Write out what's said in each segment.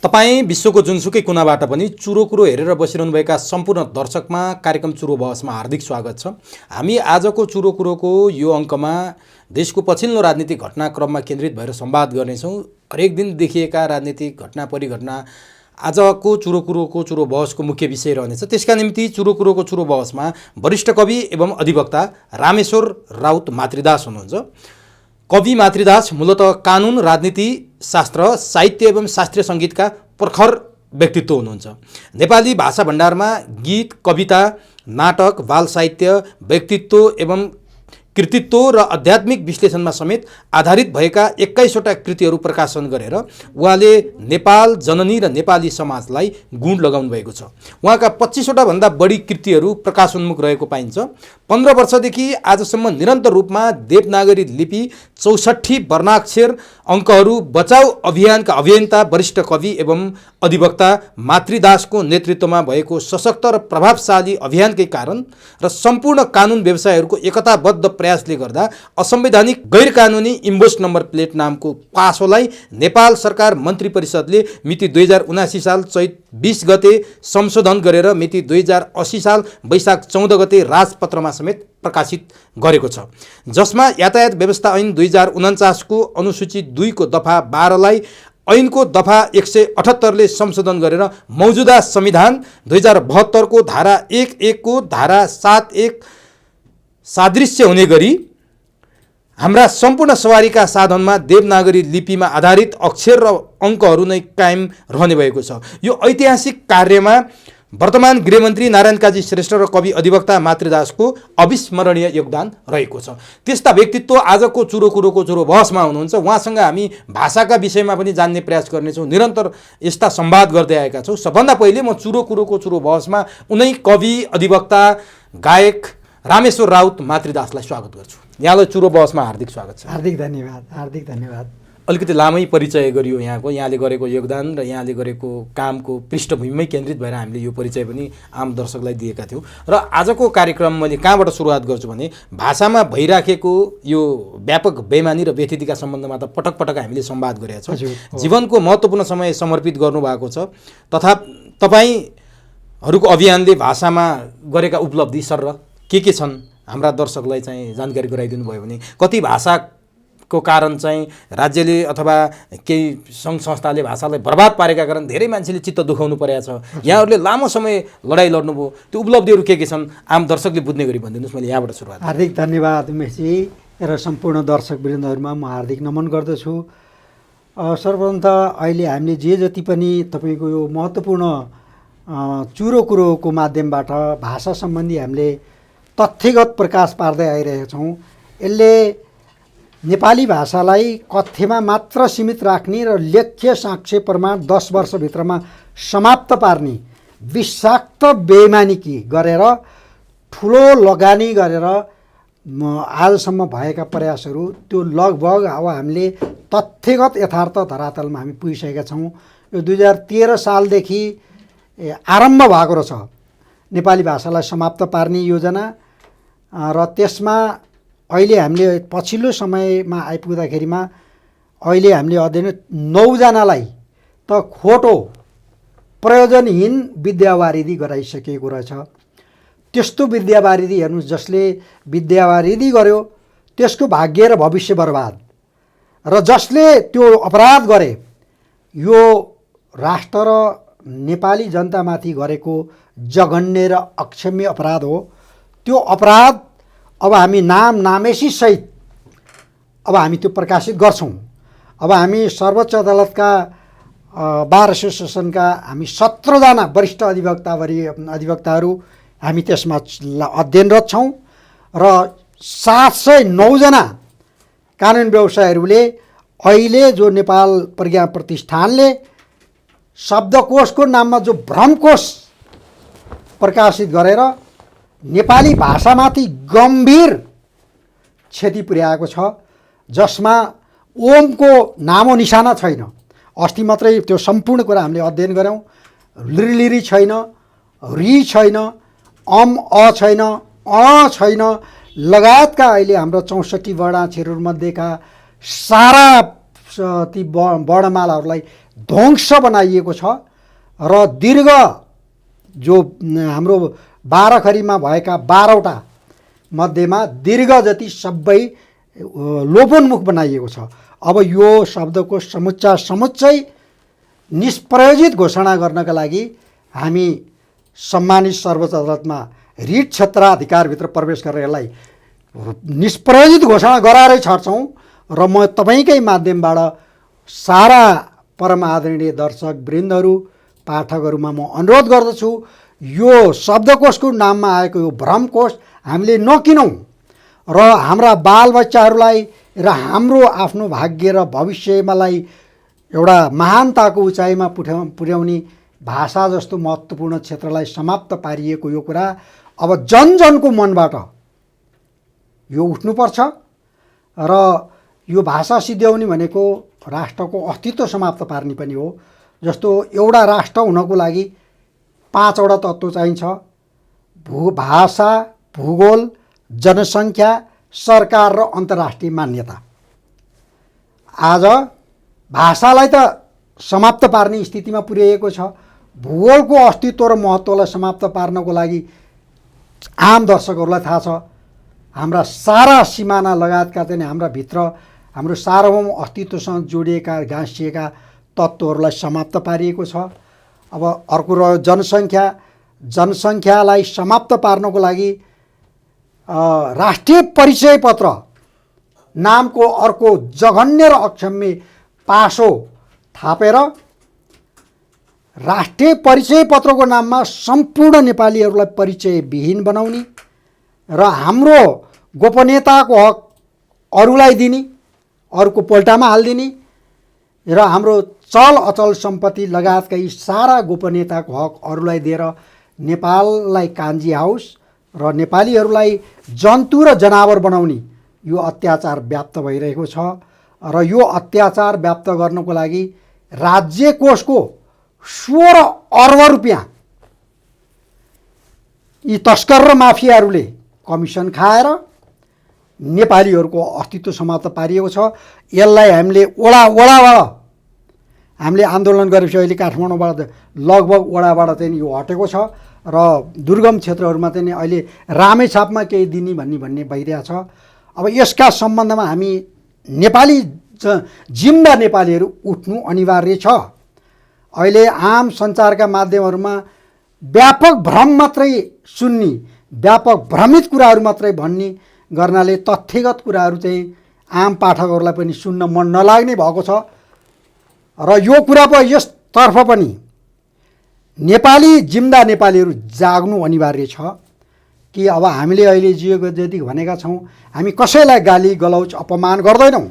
तपाईँ विश्वको जुनसुकै कुनाबाट पनि चुरो कुरो हेरेर बसिरहनुभएका सम्पूर्ण दर्शकमा कार्यक्रम चुरो बहसमा हार्दिक स्वागत छ। हामी आजको चुरो कुरोको यो अङ्कमा देशको पछिल्लो राजनीतिक घटनाक्रममा केन्द्रित भएर संवाद गर्नेछौँ। हरेक दिन देखिएका राजनीतिक घटना परिघटना आजको चुरो कुरोको चुरो बहसको मुख्य विषय रहनेछ। त्यसका निम्ति चुरो कुरोको चुरो बहसमा वरिष्ठ कवि एवं अधिवक्ता रामेश्वर राउत मातृदास हुनुहुन्छ। कवि मातृदास मूलतः कानुन, राजनीति शास्त्र, साहित्य एवं शास्त्रीय सङ्गीतका प्रखर व्यक्तित्व हुनुहुन्छ। नेपाली भाषा भण्डारमा गीत, कविता, नाटक, बाल साहित्य, व्यक्तित्व एवं कृतित्व र आध्यात्मिक विश्लेषणमा समेत आधारित भएका 21वटा कृतिहरू प्रकाशन गरेर उहाँले नेपाल जननी र नेपाली समाजलाई गुण लगाउनु भएको छ। उहाँका 25वटा भन्दा बढी कृतिहरू प्रकाशोन्मुख रहेको पाइन्छ। 15 वर्षदेखि आजसम्म निरन्तर रूपमा देवनागरी लिपि 64 वर्णाक्षर अङ्कहरू बचाउ अभियानका अभियन्ता वरिष्ठ कवि एवं अधिवक्ता मातृदासको नेतृत्वमा भएको सशक्त र प्रभावशाली अभियानकै कारण र सम्पूर्ण कानुन व्यवसायहरूको एकताबद्ध प्रयासले गर्दा असंवैधानिक गैर कानुनी इम्बोस नम्बर प्लेट नामको पासोलाई नेपाल सरकार मन्त्री परिषदले मिति 2079 साल चैत 20 गते संशोधन गरेर मिति 2080 साल वैशाख 14 गते राजपत्रमा समेत प्रकाशित गरेको छ, जसमा यातायात व्यवस्था ऐन 2049 को अनुसूची 2 को दफा 12 लाई ऐनको दफा 178 ले संशोधन गरेर मौजुदा संविधान 2072 को धारा 1(1) को धारा 7(1) सादृश्य हुने गरी हाम्रा सम्पूर्ण सवारीका साधनमा देवनागरी लिपिमा आधारित अक्षर र अङ्कहरू नै कायम रहने भएको छ। यो ऐतिहासिक कार्यमा वर्तमान गृहमन्त्री नारायण काजी श्रेष्ठ र कवि अधिवक्ता मातृदासको अविस्मरणीय योगदान रहेको छ। त्यस्ता व्यक्तित्व आजको चुरो कुरोको चुरो बहसमा हुनुहुन्छ। उहाँसँग हामी भाषाका विषयमा पनि जान्ने प्रयास गर्नेछौँ। निरन्तर यस्ता संवाद गर्दै आएका छौँ। सबभन्दा पहिले म चुरो कुरोको चुरो बहसमा उनै कवि, अधिवक्ता, गायक रामेश्वर राउत मातृदासलाई स्वागत गर्छु। यहाँलाई चुरो बहसमा हार्दिक स्वागत छ। हार्दिक धन्यवाद, हार्दिक धन्यवाद। अलिकति लामै परिचय गरियो यहाँले गरेको योगदान र यहाँले गरेको कामको पृष्ठभूमिमै केन्द्रित भएर हामीले यो परिचय पनि आम दर्शकलाई दिएका थियौँ। र आजको कार्यक्रम मैले कहाँबाट सुरुवात गर्छु भने भाषामा भइराखेको यो व्यापक बेइमानी र व्यथितिका सम्बन्धमा त पटक पटक हामीले संवाद गरेका छौँ। जीवनको महत्त्वपूर्ण समय समर्पित गर्नुभएको छ तथा तपाईँहरूको अभियानले भाषामा गरेका उपलब्धि सर्र के छन् हाम्रा दर्शकलाई चाहिँ जानकारी गराइदिनु भयो भने। कति भाषाको कारण चाहिँ राज्यले अथवा केही सङ्घ संस्थाले भाषालाई बर्बाद पारेका कारण धेरै मान्छेले चित्त दुखाउनु परेको छ। यहाँहरूले लामो समय लडाइँ लड्नुभयो, त्यो उपलब्धिहरू के छन् आम दर्शकले बुझ्ने गरी भनिदिनुहोस्। मैले यहाँबाट सुरुवात। हार्दिक धन्यवाद उमेशजी र सम्पूर्ण दर्शक वृन्दहरूमा म हार्दिक नमन गर्दछु। सर्वप्रथम त अहिले हामीले जे जति पनि तपाईँको यो महत्त्वपूर्ण चुरो कुरोको माध्यमबाट भाषा सम्बन्धी हामीले तथ्यगत प्रकाश पार्दै आइरहेका छौँ। यसले नेपाली भाषालाई कथ्यमा मात्र सीमित राख्ने र लेख्य साक्ष्य प्रमाण 10 वर्षभित्रमा समाप्त पार्ने विषाक्त बेइमानी गरेर ठुलो लगानी गरेर आजसम्म भएका प्रयासहरू त्यो लगभग अब हामीले तथ्यगत यथार्थ धरातलमा हामी पुगिसकेका छौँ। यो 2013 सालदेखि आरम्भ भएको रहेछ नेपाली भाषालाई समाप्त पार्ने योजना र त्यसमा अहिले हामीले पछिल्लो समयमा आइपुग्दाखेरिमा अहिले हामीले अध्ययन 9 जनालाई त खोटो प्रयोजनहीन विद्यावारिधि गराइसकेको रहेछ। त्यस्तो विद्यावारिधि हेर्नुहोस्, जसले विद्यावारिधि गर्यो त्यसको भाग्य र भविष्य बर्बाद, र जसले त्यो अपराध गरे यो राष्ट्र र नेपाली जनतामाथि गरेको जघन्य र अक्षम्य अपराध हो। त्यो अपराध अब हामी नामेसी सहित अब हामी त्यो प्रकाशित गर्छौँ। अब हामी सर्वोच्च अदालतका बार एसोसिएसनका हामी 17 जना वरिष्ठ अधिवक्ताहरू हामी त्यसमा अध्ययनरत छौँ र 709 जना कानुन व्यवसायीहरूले अहिले जो नेपाल प्रज्ञा प्रतिष्ठानले शब्दकोशको नाममा जो भ्रमकोश प्रकाशित गरेर नेपाली भाषामाथि गम्भीर क्षति पुर्याएको छ, जसमा ओमको नामो निशाना छैन। अस्ति मात्रै त्यो सम्पूर्ण कुरा हामीले अध्ययन गऱ्यौँ। लिरी छैन, री छैन, अ छैन, छैन, लगायतका अहिले हाम्रो 64 वर्णाक्षरहरूमध्येका सारा ती वर्णमालाहरूलाई ध्वंस बनाइएको छ र दीर्घ जो हाम्रो 12 खरीमा भएका 12वटा मध्येमा दीर्घ जति सबै लोपोन्मुख बनाइएको छ। अब यो शब्दको समुच्चै निष्प्रयोजित घोषणा गर्नका लागि हामी सम्मानित सर्वोच्च अदालतमा रिट क्षेत्राधिकारभित्र प्रवेश गरेर यसलाई निष्प्रयोजित घोषणा गराएरै छाड्छौँ। र म तपाईँकै माध्यमबाट सारा परम आदरणीय दर्शक वृन्दहरू पाठकहरूमा म अनुरोध गर्दछु, यो शब्दकोशको नाममा आएको यो भ्रमकोश हामीले नकिनौँ र हाम्रा बालबच्चाहरूलाई र हाम्रो आफ्नो भाग्य र भविष्यमालाई एउटा महानताको उचाइमा पुर्याउने भाषा जस्तो महत्त्वपूर्ण क्षेत्रलाई समाप्त पारिएको यो कुरा अब जनजनको मनबाट यो उठ्नुपर्छ। र यो भाषा सिद्ध्याउने भनेको राष्ट्रको अस्तित्व समाप्त पार्ने पनि हो। जस्तो एउटा राष्ट्र हुनको लागि 5वटा तत्त्व चाहिन्छ: भाषा, भूगोल, जनसङ्ख्या, सरकार र अन्तर्राष्ट्रिय मान्यता। आज भाषालाई त समाप्त पार्ने स्थितिमा पुर्याइएको छ। भूगोलको अस्तित्व र महत्त्वलाई समाप्त पार्नको लागि आम दर्शकहरूलाई थाहा छ, हाम्रा सारा सिमाना लगायतका चाहिँ हाम्रा भित्र हाम्रो सार्वभौम अस्तित्वसँग जोडिएका गाँसिएका तत्त्वहरूलाई समाप्त पारिएको छ। अब अर्को रह्यो जनसङ्ख्या। जनसङ्ख्यालाई समाप्त पार्नको लागि राष्ट्रिय परिचय पत्र नामको अर्को जघन्य र अक्षम्य पासो थापेर राष्ट्रिय परिचय पत्रको नाममा सम्पूर्ण नेपालीहरूलाई परिचयविहीन बनाउने र हाम्रो गोपनीयताको हक अरूलाई दिने, अरूको पोल्टामा हालिदिने र हाम्रो चल अचल सम्पत्ति लगायतका यी सारा गोपनीयताको हक अरूलाई दिएर नेपाललाई कान्जी हाउस र नेपालीहरूलाई जन्तु र जनावर बनाउने यो अत्याचार व्याप्त भइरहेको छ। र यो अत्याचार व्याप्त गर्नको लागि राज्य कोषको 16 अर्ब रुपियाँ यी तस्कर र माफियाहरूले कमिसन खाएर नेपालीहरूको अस्तित्व समाप्त पारिएको छ। यसलाई हामीले वडाबाट हामीले आन्दोलन गरेपछि अहिले काठमाडौँबाट लगभग वडाबाट चाहिँ यो हटेको छ र दुर्गम क्षेत्रहरूमा चाहिँ अहिले रामेछापमा केही दिने भन्ने भइरहेछ। अब यसका सम्बन्धमा हामी नेपाली जिम्दा नेपालीहरू उठ्नु अनिवार्य छ। अहिले आम सञ्चारका माध्यमहरूमा व्यापक भ्रम मात्रै सुन्ने, व्यापक भ्रमित कुराहरू मात्रै भन्ने गर्नाले तथ्यगत कुराहरू चाहिँ आम पाठकहरूलाई पनि सुन्न मन नलाग्ने भएको छ। र यो कुरा पो यसतर्फ पनि नेपाली जिम्दा नेपालीहरू जाग्नु अनिवार्य छ कि अब हामीले अहिले जिएको जति भनेका छौँ, हामी कसैलाई गाली गलौज अपमान गर्दैनौँ।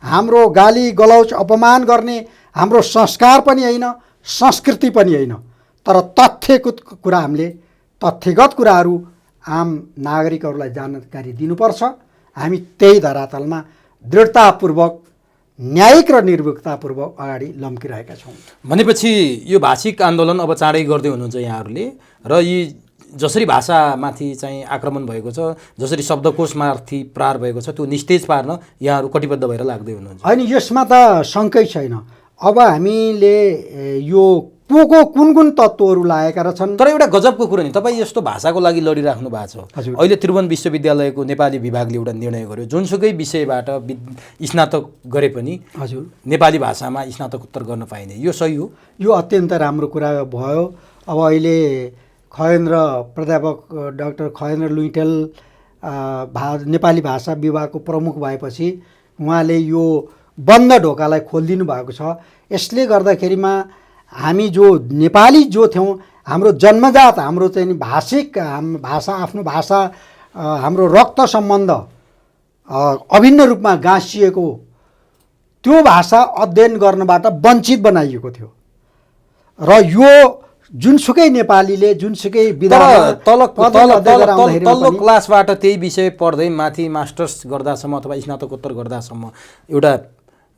हाम्रो गाली गलौज अपमान गर्ने हाम्रो संस्कार पनि होइन, संस्कृति पनि होइन। तर तथ्यगत कुरा हामीले तथ्यगत कुराहरू आम नागरिकहरूलाई जानकारी दिनुपर्छ। हामी त्यही धरातलमा दृढतापूर्वक, न्यायिक र निर्भीकतापूर्वक अगाडि लम्किरहेका छौँ। भनेपछि यो भाषिक आन्दोलन अब चाँडै गर्दै हुनुहुन्छ यहाँहरूले, र यी जसरी भाषामाथि चाहिँ आक्रमण भएको छ, जसरी शब्दकोशमाथि प्रहार भएको छ, त्यो निस्तेज पार्न यहाँहरू कटिबद्ध भएर लाग्दै हुनुहुन्छ? होइन, यसमा त शङ्कै छैन। अब हामीले यो कुन कुन तत्त्वहरू लागेका रहेछन्। तर एउटा गजबको कुरो नि, तपाईँ यस्तो भाषाको लागि लडिराख्नु भएको छ। अहिले त्रिभुवन विश्वविद्यालयको नेपाली विभागले एउटा निर्णय गर्यो, जुनसुकै विषयबाट स्नातक गरे पनि हजुर नेपाली भाषामा स्नातकोत्तर गर्न पाइने, यो सही हो? यो अत्यन्त राम्रो कुरा भयो। अब अहिले खगेन्द्र प्राध्यापक डाक्टर खगेन्द्र लुइटेल नेपाली भाषा विभागको प्रमुख भएपछि उहाँले यो बन्द ढोकालाई खोलिदिनु भएको छ। यसले गर्दाखेरिमा हामी जो नेपाली जो थियौँ, हाम्रो जन्मजात हाम्रो चाहिँ भाषिक भाषा, आफ्नो भाषा, हाम्रो रक्त सम्बन्ध अभिन्न रूपमा गाँसिएको त्यो भाषा अध्ययन गर्नबाट वञ्चित बनाइएको थियो। र यो जुनसुकै नेपालीले जुनसुकै तल्लो क्लासबाट त्यही विषय पढ्दै माथि मास्टर्स गर्दासम्म अथवा स्नातकोत्तर गर्दासम्म एउटा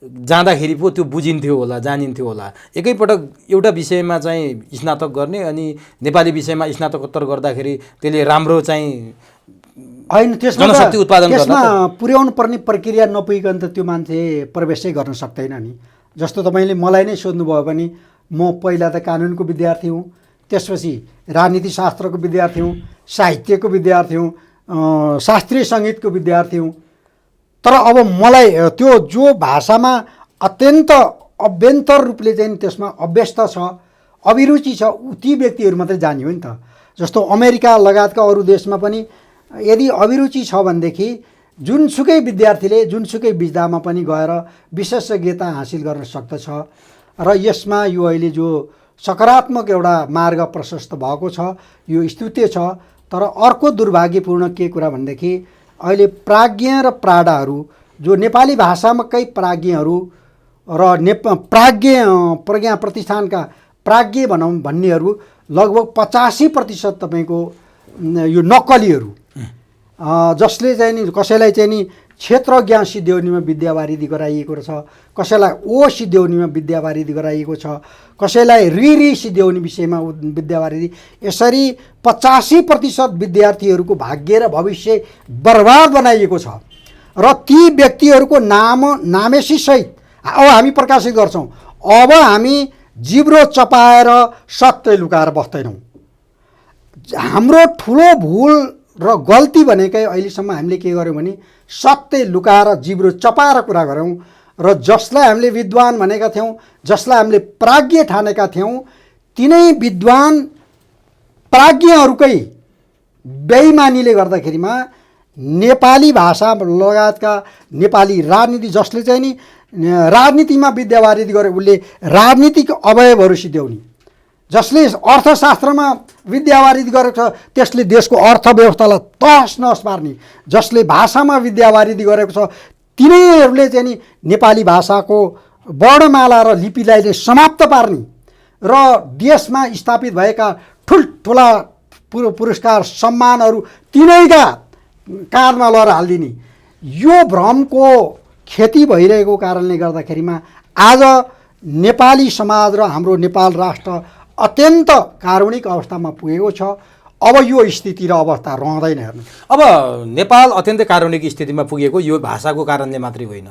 जाँदाखेरि पो त्यो बुझिन्थ्यो होला, जानिन्थ्यो होला। एकैपटक एउटा विषयमा चाहिँ स्नातक गर्ने अनि नेपाली विषयमा स्नातकोत्तर गर्दाखेरि त्यसले राम्रो चाहिँ होइन, जनशक्ति उत्पादन गर्न त्यसमा पुर्याउनु पर्ने प्रक्रिया नपुगिकन त त्यो मान्छे प्रवेशै गर्न सक्दैन नि। जस्तो तपाईँले मलाई नै सोध्नुभयो भने म पहिला त कानुनको विद्यार्थी हुँ, त्यसपछि राजनीतिशास्त्रको विद्यार्थी हुँ, साहित्यको विद्यार्थी हुँ, शास्त्रीय सङ्गीतको विद्यार्थी हुँ। तर अब मलाई त्यो जो भाषामा अत्यन्त अभ्यन्तर रूपले चाहिँ त्यसमा अभ्यस्त छ, अभिरुचि छ, ती व्यक्तिहरू मात्रै जाने हो नि त। जस्तो अमेरिका लगायतका अरू देशमा पनि यदि अभिरुचि छ भनेदेखि जुनसुकै विद्यार्थीले जुनसुकै विधामा पनि गएर विशेषज्ञता हासिल गर्न सक्दछ। र यसमा यो अहिले जो सकारात्मक एउटा मार्ग प्रशस्त भएको छ यो स्तुत्य छ। तर अर्को दुर्भाग्यपूर्ण के कुरा भनेदेखि अहिले प्राज्ञ र प्राडाहरू जो नेपाली भाषामाकै प्राज्ञहरू र प्रज्ञा प्रतिष्ठानका प्राज्ञ भनौँ भन्नेहरू लगभग 85% तपाईँको यो नक्कलीहरू, जसले चाहिँ नि कसैलाई चाहिँ नि क्षेत्रज्ञ सिद्ध्याउनेमा विद्यावारिधि गराइएको छ, कसैलाई ओ सिद्ध्याउनेमा विद्यावारिधि गराइएको छ, कसैलाई रि सिद्ध्याउने विषयमा विद्यावारिधि। यसरी 85% विद्यार्थीहरूको भाग्य र भविष्य बर्बाद बनाइएको छ। र ती व्यक्तिहरूको नामेसीसहित अब हामी प्रकाशित गर्छौँ। अब हामी जिब्रो चपाएर सत्य लुकाएर बस्दैनौँ। हाम्रो ठुलो भुल र गल्ती भनेकै अहिलेसम्म हामीले के गर्यौँ भने सत्य लुकाएर जिब्रो चपाएर कुरा गऱ्यौँ। र जसलाई हामीले विद्वान भनेका थियौँ, जसलाई हामीले प्राज्ञ ठानेका थियौँ, तिनै विद्वान प्राज्ञहरूकै बेइमानीले गर्दाखेरिमा नेपाली भाषा लगायतका नेपाली राजनीति, जसले चाहिँ नि राजनीतिमा विद्यावारिधि गरे उसले राजनीतिक अवयवहरू सिद्ध्याउने, जसले अर्थशास्त्रमा विद्यावारिधि गरेको छ त्यसले देशको अर्थव्यवस्थालाई तहस नहस पार्ने, जसले भाषामा विद्यावारिधि गरेको छ तिनीहरूले चाहिँ नि नेपाली भाषाको वर्णमाला र लिपिलाई नै समाप्त पार्ने र देशमा स्थापित भएका ठुल्ठुला पुरस्कार सम्मानहरू तिनैका काँधमा लगेर हालिदिने, यो भ्रमको खेती भइरहेको कारणले गर्दाखेरिमा आज नेपाली समाज र हाम्रो नेपाल राष्ट्र अत्यन्त कारुणिक अवस्थामा पुगेको छ। अब यो स्थिति र अवस्था रहँदैन। हेर्नु, अब नेपाल अत्यन्तै कारुणिक स्थितिमा पुगेको यो भाषाको कारणले मात्रै होइन,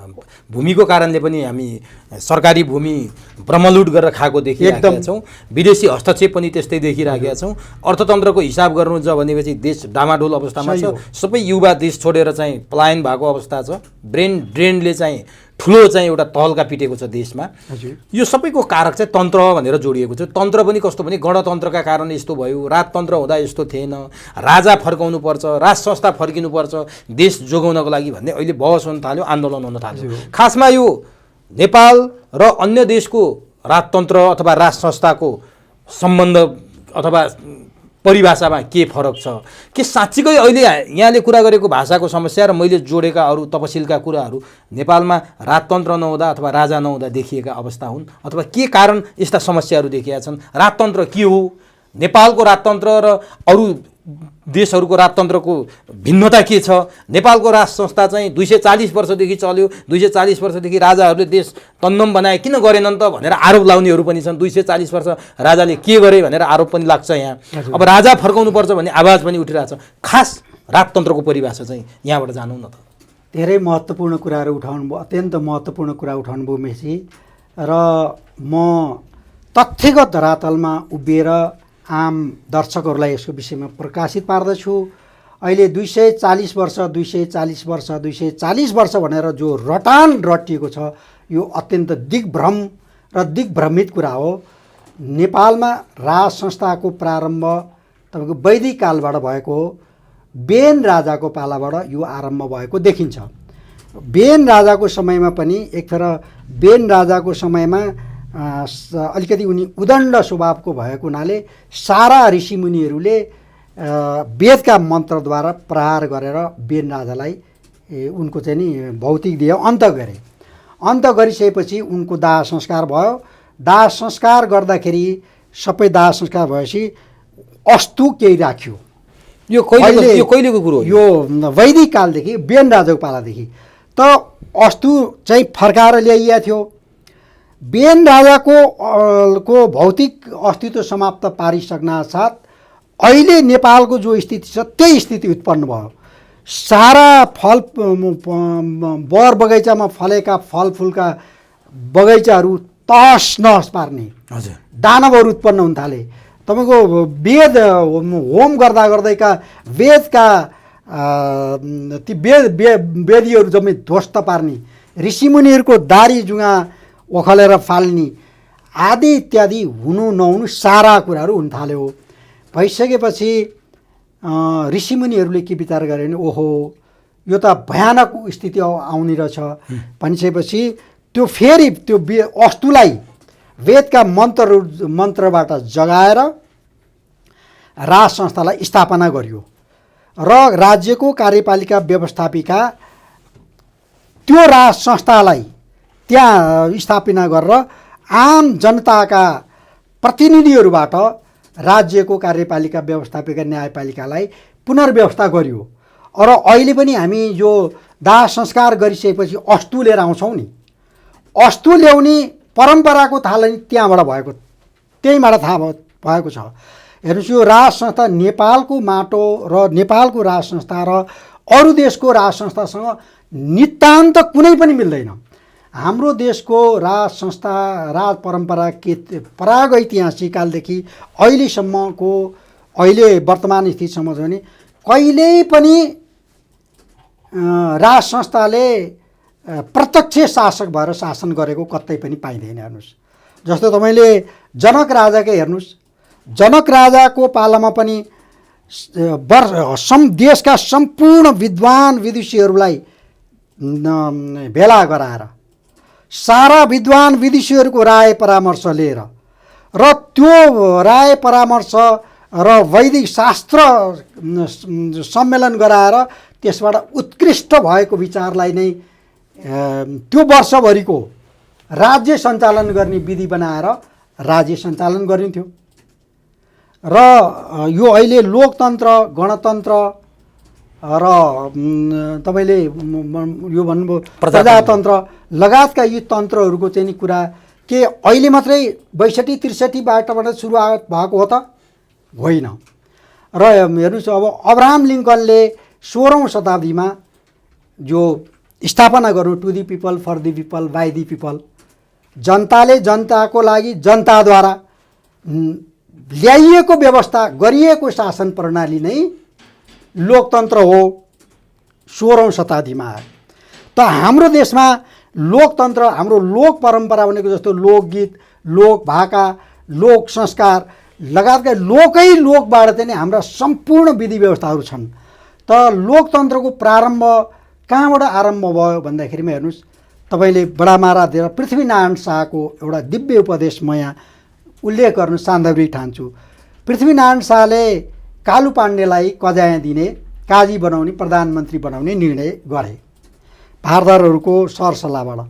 भूमिको कारणले पनि हामी सरकारी भूमि ब्रह्मलुट गरेर खाएको देखिरहेका छौँ, विदेशी हस्तक्षेप पनि त्यस्तै देखिरहेका छौँ। अर्थतन्त्रको हिसाब गर्नु छ भनेपछि देश डामाडोल अवस्थामा छ, सबै युवा देश छोडेर चाहिँ पलायन भएको अवस्था छ, ब्रेन ड्रेनले चाहिँ ठुलो चाहिँ एउटा तहल्का पिटेको छ देशमा। यो सबैको कारक चाहिँ तन्त्र भनेर जोडिएको छ। तन्त्र पनि कस्तो भने गणतन्त्रका कारण यस्तो भयो, राजतन्त्र हुँदा यस्तो थिएन, राजा फर्काउनु पर्छ, राज संस्था फर्किनुपर्छ देश जोगाउनको लागि भन्ने अहिले बहस हुन थाल्यो, आन्दोलन हुन थाल्यो। खासमा यो नेपाल र अन्य देशको राजतन्त्र अथवा राज संस्थाको सम्बन्ध अथवा परिभाषामा के फरक छ के साँच्चीकै अहिले यहाँले कुरा गरेको भाषाको समस्या र मैले जोडेका अरू तपसिलका कुराहरू नेपालमा राजतन्त्र नहुँदा अथवा राजा नहुँदा देखिएका अवस्था हुन् अथवा के कारण यस्ता समस्याहरू देखिएका छन्? राजतन्त्र के हो? नेपालको राजतन्त्र र अरू देशहरूको राजतन्त्रको भिन्नता के छ? नेपालको राज संस्था चाहिँ 240 वर्षदेखि चल्यो, 240 वर्षदेखि राजाहरूले देश तन्नम बनाए, किन गरेनन् त भनेर आरोप लाउनेहरू पनि छन्। 240 वर्ष राजाले के गरे भनेर आरोप पनि लाग्छ यहाँ। अब राजा फर्काउनु पर्छ भन्ने आवाज पनि उठिरहेछ। खास राजतन्त्रको परिभाषा चाहिँ यहाँबाट जानौँ न त। धेरै महत्त्वपूर्ण कुराहरू उठाउनु भयो, अत्यन्त महत्त्वपूर्ण कुरा उठाउनु भयो मेसी। र म तथ्यगत धरातलमा उभिएर आम दर्शकहरूलाई यसको विषयमा प्रकाशित पार्दछु। अहिले 240 वर्ष 240 वर्ष 240 वर्ष भनेर जो रटान रटिएको छ यो अत्यन्त दिग्भ्रम र दिग्भ्रमित कुरा हो। नेपालमा राज संस्थाको प्रारम्भ तपाईँको वैदिक कालबाट भएको हो। बेन राजाको पालाबाट यो आरम्भ भएको देखिन्छ। बेन राजाको समयमा पनि एकखेर बेन राजाको समयमा अलिकति उनी उदण्ड स्वभावको भएको हुनाले सारा ऋषिमुनिहरूले वेदका मन्त्रद्वारा प्रहार गरेर बेन राजालाई उनको चाहिँ नि भौतिक देह अन्त गरे। अन्त गरिसकेपछि उनको दाह संस्कार भयो। दाह संस्कार गर्दाखेरि सबै दाह संस्कार भएपछि अस्तु केही राख्यो। यो कहिलेको कुरो हो? यो वैदिक कालदेखि बेन राजाको पालादेखि त अस्तु चाहिँ फर्काएर ल्याइएको थियो। बेन राजाको भौतिक अस्तित्व समाप्त पारिसक्न साथ अहिले नेपालको जो स्थिति छ त्यही स्थिति उत्पन्न भयो। सारा फल बर बगैँचामा फलेका फलफुलका बगैँचाहरू तहस नहस पार्ने हजुर दानवहरू उत्पन्न हुन थाले। तपाईँको वेद होम गर्दा गर्दैका वेदका ती वेदीहरू जम्मै ध्वस्त पार्ने, ऋषिमुनिहरूको दारी जुङ्गा ओखलेर फाल्ने आदि इत्यादि हुनु नहुनु सारा कुराहरू हुन थाल्यो। भइसकेपछि ऋषिमुनिहरूले के विचार गरे भने ओहो यो त भयानक स्थिति आउने रहेछ भनिसकेपछि त्यो फेरि त्यो अस्तुलाई वेदका मन्त्रबाट जगाएर राज संस्थालाई स्थापना गरियो र राज्यको कार्यपालिका व्यवस्थापिका त्यो राज संस्थालाई त्यहाँ स्थापना गरेर आम जनताका प्रतिनिधिहरूबाट राज्यको कार्यपालिका व्यवस्थापिका न्यायपालिकालाई पुनर्व्यवस्था गरियो। र अहिले पनि हामी यो दाह संस्कार गरिसकेपछि अस्तु लिएर आउँछौँ नि, अस्तु ल्याउने परम्पराको थालनी त्यहाँबाट भएको, त्यहीँबाट थाहा भएको छ। हेर्नुहोस् यो राज संस्था नेपालको माटो र नेपालको राज संस्था र अरू देशको राज संस्थासँग नितान्त कुनै पनि मिल्दैन। हाम्रो देशको राज संस्था राज परम्परा के प्रागैतिहासिक कालदेखि अहिलेसम्मको अहिले वर्तमान स्थितिसम्म छ भने कहिल्यै पनि राज संस्थाले प्रत्यक्ष शासक भएर शासन गरेको कतै पनि पाइँदैन। हेर्नुहोस् जस्तो तपाईँले जनक राजाकै हेर्नुहोस्, जनक राजाको पालामा पनि देशका सम्पूर्ण विद्वान विदुषीहरूलाई भेला गराएर सारा विद्वान विदुषीहरूको राय परामर्श लिएर र त्यो राय परामर्श र वैदिक शास्त्र सम्मेलन गराएर त्यसबाट उत्कृष्ट भएको विचारलाई नै त्यो वर्षभरिको राज्य सञ्चालन गर्ने विधि बनाएर राज्य सञ्चालन गरिन्थ्यो। र यो अहिले लोकतन्त्र गणतन्त्र र तपाईँले यो भन्नुभयो प्रजातन्त्र लगायतका यी तन्त्रहरूको चाहिँ नि कुरा के अहिले मात्रै 62-63 सुरुवात भएको हो त? होइन। र हेर्नुहोस् अब अब्राहम लिङ्कनले 16औं शताब्दीमा जो स्थापना गर्नु to the people for the people by the people, जनताले जनताको लागि जनताद्वारा ल्याइएको व्यवस्था गरिएको शासन प्रणाली नै लोकतन्त्र हो, 16औं शताब्दीमा आयो। त हाम्रो देशमा लोकतन्त्र हाम्रो लोक परम्परा भनेको जस्तो लोकगीत, लोक भाका, लोक संस्कार लगायतका लोकै लोकबाट चाहिँ हाम्रा सम्पूर्ण विधि व्यवस्थाहरू छन्। त लोकतन्त्रको प्रारम्भ कहाँबाट आरम्भ भयो भन्दाखेरिमा हेर्नुहोस् तपाईँले बडामारातिर पृथ्वीनारायण शाहको एउटा दिव्य उपदेश म यहाँ उल्लेख गर्नु सान्दर्भिक ठान्छु। पृथ्वीनारायण शाहले कालु पाण्डेलाई कजाय दिने, काजी बनाउने, प्रधानमन्त्री बनाउने निर्णय गरे भारदारहरूको सरसल्लाहबाट।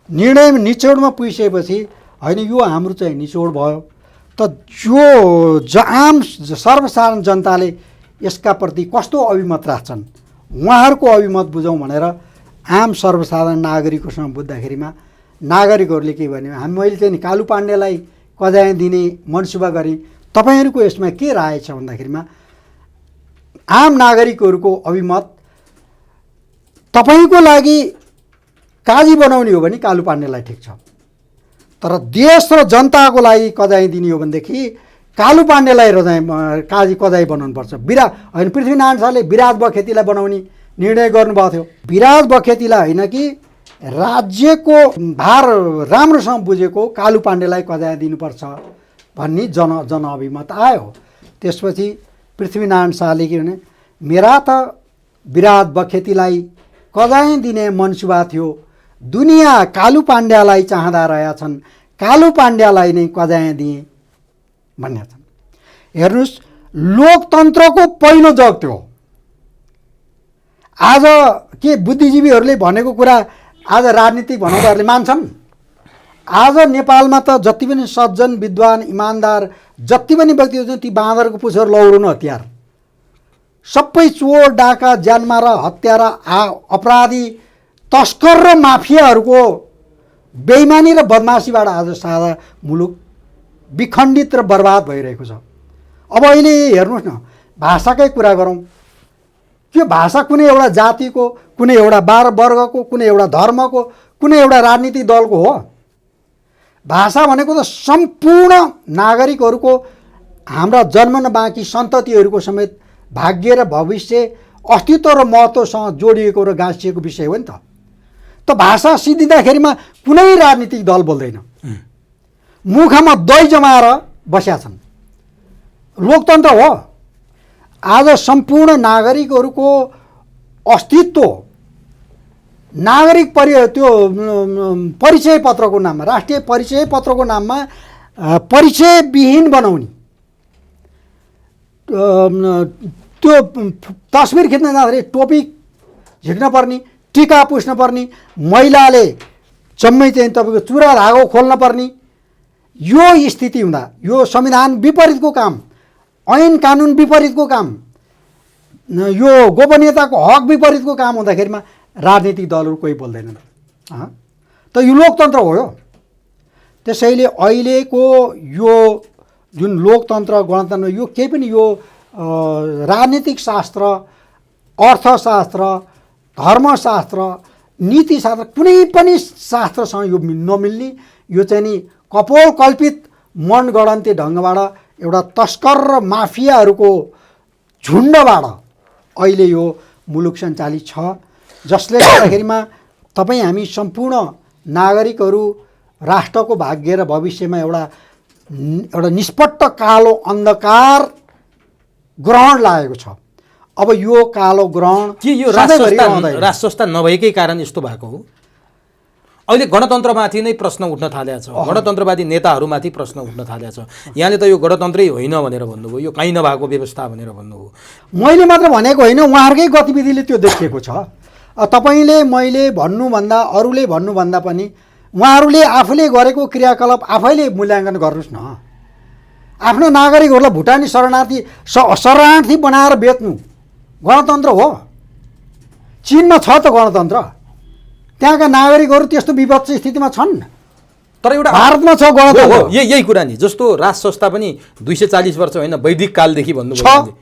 निर्णय निचोडमा पुगिसकेपछि होइन यो हाम्रो चाहिँ निचोड भयो त जो आम सर्वसाधारण जनताले यसका प्रति कस्तो अभिमत राख्छन् उहाँहरूको अभिमत बुझौँ भनेर आम सर्वसाधारण नागरिकहरूसँग बुझ्दाखेरिमा नागरिकहरूले के भन्यो, मैले चाहिँ नि कालु पाण्डेलाई कजाय दिने मनसुबा गरेँ, तपाईँहरूको यसमा के राय छ भन्दाखेरिमा आम नागरिकहरूको अभिमत तपाईँको लागि काजी बनाउने हो भने कालु पाण्डेलाई ठिक छ, तर देश र जनताको लागि कजाय दिने हो भनेदेखि कालु पाण्डेलाई काजी कजाय बनाउनुपर्छ। होइन पृथ्वीनारायण शाहले विराज बखेतीलाई बनाउने निर्णय गर्नुभएको थियो। विराज बखेतीलाई होइन कि राज्यको भार राम्रोसँग बुझेको कालु पाण्डेलाई कजाय दिनुपर्छ भन्ने जनअभिमत आयो। त्यसपछि पृथ्वीनारायण शाहले के भने मेरा त विराज बखेतीलाई कजाय दिने मनसुबा थियो, दुनियाँ कालु पाण्ड्यालाई चाहँदा रहेछन्, कालु पाण्ड्यालाई नै कजाय दिए भन्ने छन्। हेर्नुहोस् लोकतन्त्रको पहिलो जग त्यो। आज के बुद्धिजीवीहरूले भनेको कुरा आज राजनीतिक भनाउँदाहरूले मान्छन्? आज नेपालमा त जति पनि सज्जन विद्वान इमान्दार जति पनि व्यक्तिहरू छन् ती बाँदरको पुच्छर लौरो हतियार सबै चोर डाका ज्यानमारा हत्यारा अपराधी तस्कर र माफियाहरूको बेइमानी र बदमासीबाट आज सारा मुलुक विखण्डित र बर्बाद भइरहेको छ। अब अहिले हेर्नुहोस् न भाषाकै कुरा गरौँ, त्यो भाषा कुनै एउटा जातिको, कुनै एउटा वर्गको, कुनै एउटा धर्मको, कुनै एउटा राजनीतिक दलको हो। भाषा भनेको त सम्पूर्ण नागरिकहरूको, हाम्रा जन्मन बाँकी सन्ततिहरूको समेत भाग्य र भविष्य, अस्तित्व र महत्त्वसँग जोडिएको र गाँसिएको विषय हो नि त। त भाषा सिद्धिँदाखेरिमा कुनै राजनीतिक दल बोल्दैन, मुखमा दही जमाएर बस्या छन्। लोकतन्त्र हो। आज सम्पूर्ण नागरिकहरूको अस्तित्व नागरिक त्यो परिचय पत्रको नाममा, राष्ट्रिय परिचय पत्रको नाममा परिचयविहीन बनाउने, त्यो तस्बिर खिच्न जाँदाखेरि टोपी झिक्न पर्ने, टिका पुस्न पर्ने, महिलाले जम्मै चाहिँ तपाईँको चुरा धागो खोल्न पर्ने, यो स्थिति हुँदा यो संविधान विपरीतको काम, ऐन कानुन विपरीतको काम, यो गोपनीयताको हक विपरीतको काम हुँदाखेरिमा राजनीतिक दलहरू कोही बोल्दैनन्। त यो लोकतन्त्र हो। त्यसैले अहिलेको यो जुन लोकतन्त्र गणतन्त्र, यो केही पनि यो राजनीतिक शास्त्र, अर्थशास्त्र, धर्मशास्त्र, नीतिशास्त्र, कुनै पनि शास्त्रसँग यो नमिल्ने, यो चाहिँ नि कपोल कल्पित मनगढन्ती ढङ्गबाट एउटा तस्कर र माफियाहरूको झुन्डबाट अहिले यो मुलुक सञ्चालित छ, जसले गर्दाखेरिमा तपाईँ हामी सम्पूर्ण नागरिकहरू राष्ट्रको भाग्य र भविष्यमा एउटा निष्पट्ट कालो अन्धकार ग्रहण लागेको छ। अब यो कालो ग्रहण के यो राष्ट्र संस्था नभएकै कारण यस्तो भएको हो? अहिले गणतन्त्रमाथि नै प्रश्न उठ्न थालेको छ, गणतन्त्रवादी नेताहरूमाथि प्रश्न उठ्न थालेको छ। यहाँले त यो गणतन्त्रै होइन भनेर भन्नुभयो, यो कहीँ नभएको व्यवस्था भनेर भन्नुभयो। मैले मात्र भनेको होइन, उहाँहरूकै गतिविधिले त्यो देखिएको छ। तपाईँले मैले भन्नुभन्दा, अरूले भन्नुभन्दा पनि उहाँहरूले आफूले गरेको क्रियाकलाप आफैले मूल्याङ्कन गर्नुहोस् न। आफ्नो नागरिकहरूलाई भुटानी शरणार्थी बनाएर बेच्नु गणतन्त्र हो? चीनमा छ त गणतन्त्र, त्यहाँका नागरिकहरू त्यस्तो विपत्त स्थितिमा छन्। तर एउटा भारतमा छ गणतन्त्र। यही कुरा नि, जस्तो राज संस्था पनि 240 वर्ष होइन, वैदिक कालदेखि भन्नुभयो,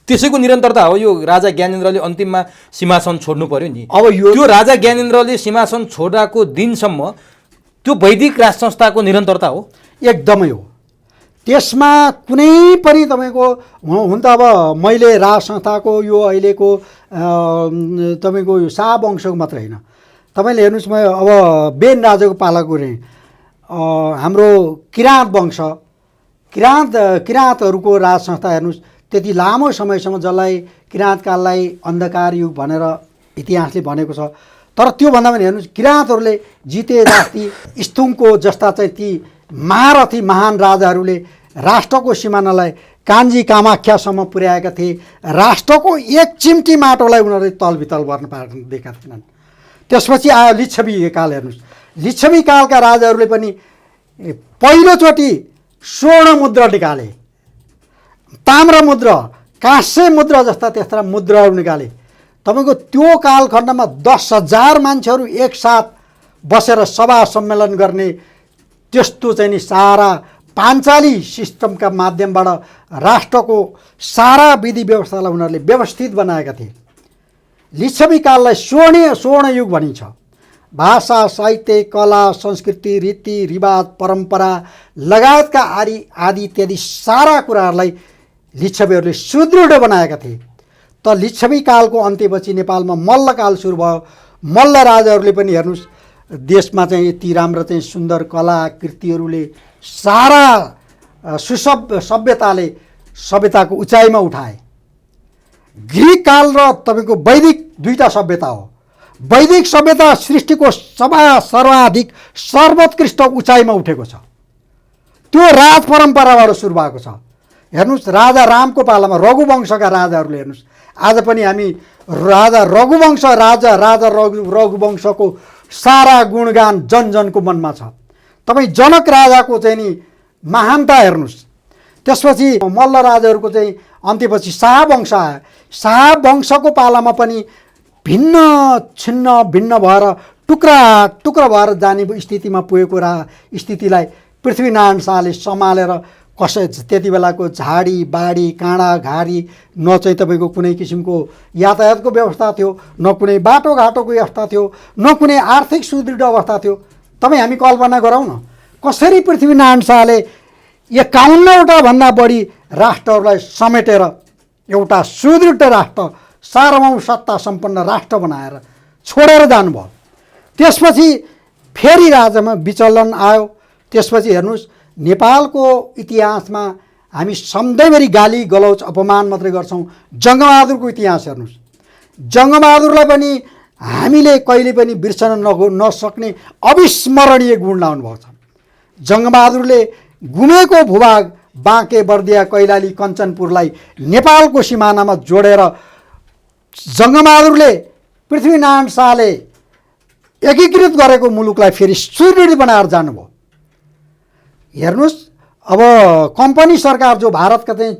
त्यसैको निरन्तरता हो। यो राजा ज्ञानेन्द्रले अन्तिममा सिंहासन छोड्नु पर्यो नि। अब त्यो राजा ज्ञानेन्द्रले सिंहासन छोडाको दिनसम्म त्यो वैदिक राज संस्थाको निरन्तरता हो? एकदमै हो। त्यसमा कुनै पनि तपाईँको हुन त अब मैले राज संस्थाको यो अहिलेको तपाईँको यो शाह वंशको मात्र होइन, तपाईँले हेर्नुहोस्, म अब बेन राजाको पालाको गरेँ, हाम्रो किराँत वंश, किराँतहरूको राज संस्था हेर्नुहोस्, त्यति लामो समयसम्म जसलाई किराँतकाललाई अन्धकार युग भनेर इतिहासले भनेको छ। तर त्योभन्दा पनि हेर्नुहोस्, किराँतहरूले जिते जाति स्थुङको जस्ता चाहिँ ती महारथी महान राजाहरूले राष्ट्रको सिमानालाई कान्जी कामाख्यासम्म पुर्याएका थिए। राष्ट्रको एक चिम्टी माटोलाई उनीहरूले तलबितल गर्न पाएका थिएनन्। त्यसपछि आयो लिच्छवी काल। हेर्नुहोस्, लिच्छवी कालका राजाहरूले पनि पहिलोचोटि स्वर्ण मुद्रा निकाले, ताम्र मुद्रा, काँस्य मुद्रा जस्ता त्यस्ता मुद्राहरू निकाले। तपाईँको त्यो कालखण्डमा 10,000 मान्छेहरू एकसाथ बसेर सभा सम्मेलन गर्ने त्यस्तो चाहिँ नि सारा पाञ्चाली सिस्टमका माध्यमबाट राष्ट्रको सारा विधि व्यवस्थालाई उनीहरूले व्यवस्थित बनाएका थिए। लिच्छवी काललाई स्वर्ण युग भनिन्छ। भाषा, साहित्य, कला, संस्कृति, रीतिरिवाज, परम्परा लगायतका आदि इत्यादि सारा कुराहरूलाई लिच्छवीहरूले सुदृढ बनाएका थिए। त लिच्छवी कालको अन्त्यपछि नेपालमा मल्लकाल सुरु भयो। मल्ल राजाहरूले पनि हेर्नुहोस्, देशमा चाहिँ यति राम्रो चाहिँ सुन्दर कला कृतिहरूले सारा सभ्यताको उचाइमा उठाए। ग्रिक काल र तपाईँको वैदिक दुईटा सभ्यता हो। वैदिक सभ्यता सृष्टिको सर्वाधिक सर्वोत्कृष्ट उचाइमा उठेको छ। त्यो राज परम्पराबाट सुरु भएको छ। हेर्नुहोस्, राजा रामको पालामा रघुवंशका राजाहरूले हेर्नुहोस्, आज पनि हामी राजा रघुवंशको सारा गुणगान जनजनको मनमा छ। तपाईँ जनक राजाको चाहिँ नि महानता हेर्नुहोस्। त्यसपछि मल्ल राजाहरूको चाहिँ अन्त्यपछि शाहवंश आयो। शाहवंशको पालामा पनि भिन्न भएर टुक्रा भएर जाने स्थितिमा पुगेको स्थितिलाई पृथ्वीनारायण शाहले सम्हालेर त्यति बेलाको झाडी बाढी काँडा घारी न चाहिँ तपाईँको कुनै किसिमको यातायातको व्यवस्था थियो, न कुनै बाटोघाटोको व्यवस्था थियो, न कुनै आर्थिक सुदृढ अवस्था थियो। तपाईँ हामी कल्पना गरौँ न कसरी पृथ्वीनारायण शाहले 51वटा भन्दा बढी राष्ट्रहरूलाई समेटेर एउटा सुदृढ राष्ट्र, सार्वभौम सत्ता सम्पन्न राष्ट्र बनाएर छोडेर जानुभयो। त्यसपछि फेरि राज्यमा विचलन आयो। त्यसपछि हेर्नुहोस् नेपालको इतिहासमा हामी सधैँभरि गाली गलौज अपमान मात्रै गर्छौँ। जङ्गबहादुरको इतिहास हेर्नुहोस्, जङ्गबहादुरलाई पनि हामीले कहिले पनि बिर्सन नसक्ने अविस्मरणीय गुण लाउनुभएको छ। जङ्गबहादुरले गुमेको भूभाग बाँके बर्दिया कैलाली कञ्चनपुरलाई नेपालको सिमानामा जोडेर जङ्गबहादुरले पृथ्वीनारायण शाहले एकीकृत गरेको मुलुकलाई फेरि सुदृढ बनाएर जानुभयो। हेर्नुहोस् अब कम्पनी सरकार जो भारतका चाहिँ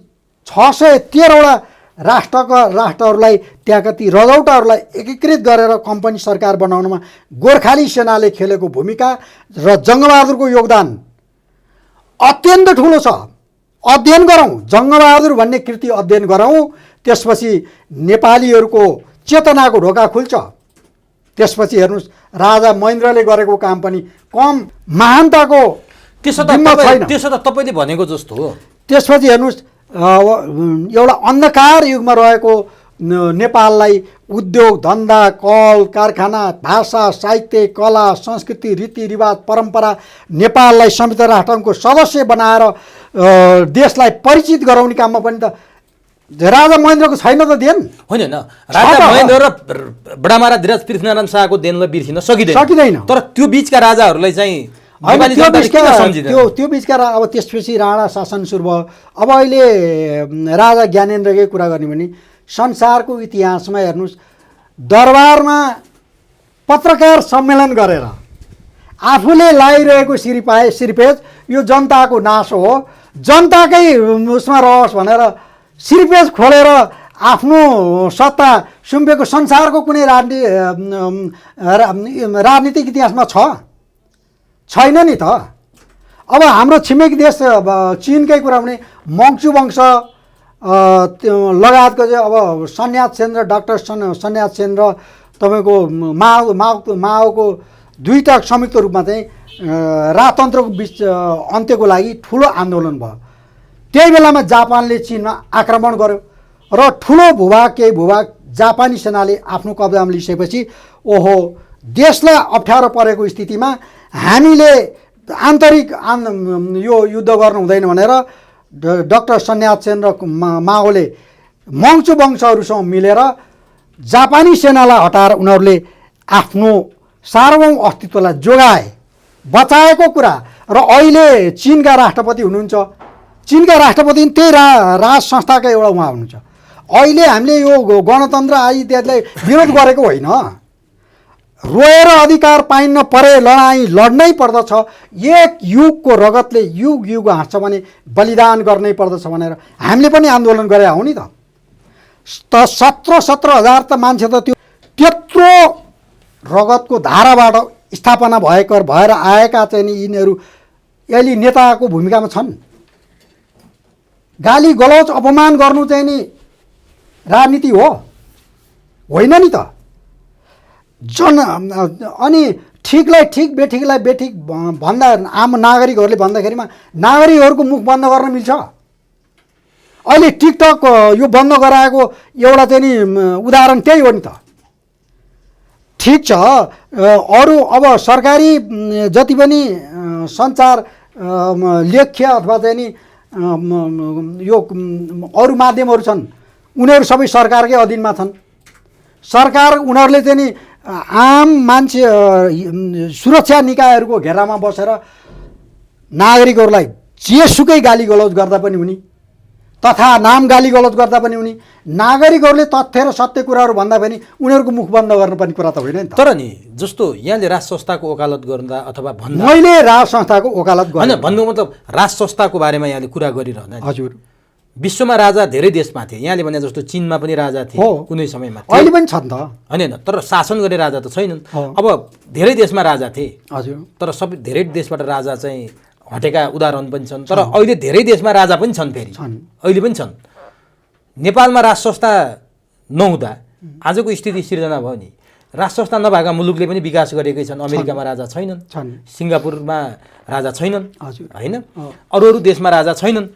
613वटा राष्ट्रहरूलाई त्यहाँका ती रजौटाहरूलाई एकीकृत गरेर कम्पनी सरकार बनाउनमा गोर्खाली सेनाले खेलेको भूमिका र जङ्गबहादुरको योगदान अत्यन्त ठुलो छ। अध्ययन गरौँ, जङ्गबहादुर भन्ने कृति अध्ययन गरौँ, त्यसपछि नेपालीहरूको चेतनाको ढोका खुल्छ। त्यसपछि हेर्नुहोस् राजा महेन्द्रले गरेको काम पनि कम महानताको त्यसो त तपाईँले भनेको जस्तो हो। त्यसपछि हेर्नुहोस् एउटा अन्धकार युगमा रहेको नेपाललाई उद्योग धन्दा कल कारखाना भाषा साहित्य कला संस्कृति रीतिरिवाज परम्परा नेपाललाई संयुक्त राष्ट्रको सदस्य बनाएर देशलाई परिचित गराउने काममा पनि त राजा महेन्द्रको छैन त देन? होइन राजा महेन्द्र र बडामारा धिराज पृथ्वीनारायण शाहको देनलाई बिर्सिन सकिँदैन। तर त्यो बिचका राजाहरूलाई चाहिँ त्यो बिचका अब त्यसपछि राणा शासन सुरु भयो। अब अहिले राजा ज्ञानेन्द्रकै कुरा गर्ने भने संसारको इतिहासमा हेर्नुहोस् दरबारमा पत्रकार सम्मेलन गरेर आफूले लगाइरहेको सिरपेज यो जनताको नासो हो, जनताकै उसमा रहोस् भनेर सिरपेज खोलेर आफ्नो सत्ता सुम्पेको संसारको कुनै राजनीतिक इतिहासमा छैन नि त। अब हाम्रो छिमेकी देश चिनकै कुरा भने मङ्चु वंश लगायतको चाहिँ अब सन्यास सेन र डाक्टर सन्यास सेन र तपाईँको माओको दुईवटा संयुक्त रूपमा चाहिँ राजतन्त्रको बिच अन्त्यको लागि ठुलो आन्दोलन भयो। त्यही बेलामा जापानले चिनमा आक्रमण गर्यो र ठुलो भूभाग केही भूभाग जापानी सेनाले आफ्नो कब्जामा लिइसकेपछि ओहो देशलाई अप्ठ्यारो परेको स्थितिमा हामीले आन्तरिक यो युद्ध गर्नु हुँदैन भनेर डाक्टर सन्यास सेन र माओले मङ्चु वंशहरूसँग मिलेर जापानी सेनालाई हटाएर उनीहरूले आफ्नो सार्वभौम अस्तित्वलाई जोगाए, बचाएको कुरा। र अहिले चिनका राष्ट्रपति हुनुहुन्छ, चिनका राष्ट्रपति त्यही राज संस्थाका एउटा उहाँ हुनुहुन्छ। अहिले हामीले यो गणतन्त्र आदि इत्यादिलाई विरोध गरेको होइन, रोएर अधिकार पाइन्न परे लडाइँ लड्नै पर्दछ। एक युगको रगतले युग हाँस्छ भने बलिदान गर्नै पर्दछ भनेर हामीले पनि आन्दोलन गरे हो नि त। 17,000 त मान्छे त त्यत्रो रगतको धाराबाट स्थापना भएर आएका चाहिँ नि यिनीहरू अहिले नेताको भूमिकामा छन्। गाली गलौज अपमान गर्नु चाहिँ नि राजनीति होइन नि त। अनि ठिकलाई ठिक बेठिकलाई बेठिक भन्दा आम नागरिकहरूले भन्दाखेरिमा नागरिकहरूको मुख बन्द गर्न मिल्छ? अहिले टिकटक यो बन्द गराएको एउटा चाहिँ नि उदाहरण त्यही हो नि त। ठिक छ, अरू अब सरकारी जति पनि सञ्चार लेख्य अथवा चाहिँ नि यो अरू माध्यमहरू छन् उनीहरू सबै सरकारकै अधीनमा छन्। सरकार उनीहरूले चाहिँ नि आम मान्छे सुरक्षा निकायहरूको घेरामा बसेर नागरिकहरूलाई जेसुकै गाली गलौज गर्दा पनि हुने, तथा नाम गाली गलौज गर्दा पनि हुने, नागरिकहरूले तथ्य र सत्य कुराहरू भन्दा पनि उनीहरूको मुख बन्द गर्नुपर्ने कुरा त होइन नि त। तर नि जस्तो यहाँले राज संस्थाको वकालत गर्दा अथवा भन्दा मैले राज संस्थाको वकालत होइन भन्नु मतलब राज संस्थाको बारेमा यहाँले कुरा गरिरहँदा हजुर विश्वमा राजा धेरै देशमा थिए। यहाँले भने जस्तो चिनमा पनि राजा थिए कुनै समयमा, अहिले पनि छन् त होइन, तर शासन गर्ने राजा त छैनन्। अब धेरै देशमा राजा थिए हजुर, तर सबै धेरै देशबाट राजा चाहिँ हटेका उदाहरण पनि छन्। तर अहिले धेरै देशमा राजा पनि छन्, फेरि अहिले पनि छन्। नेपालमा राज संस्था नहुँदा आजको स्थिति सिर्जना भयो नि। राज संस्था नभएका मुलुकले पनि विकास गरेकै छन्। अमेरिकामा राजा छैनन्, सिङ्गापुरमा राजा छैनन्, होइन? अरू अरू देशमा राजा छैनन्,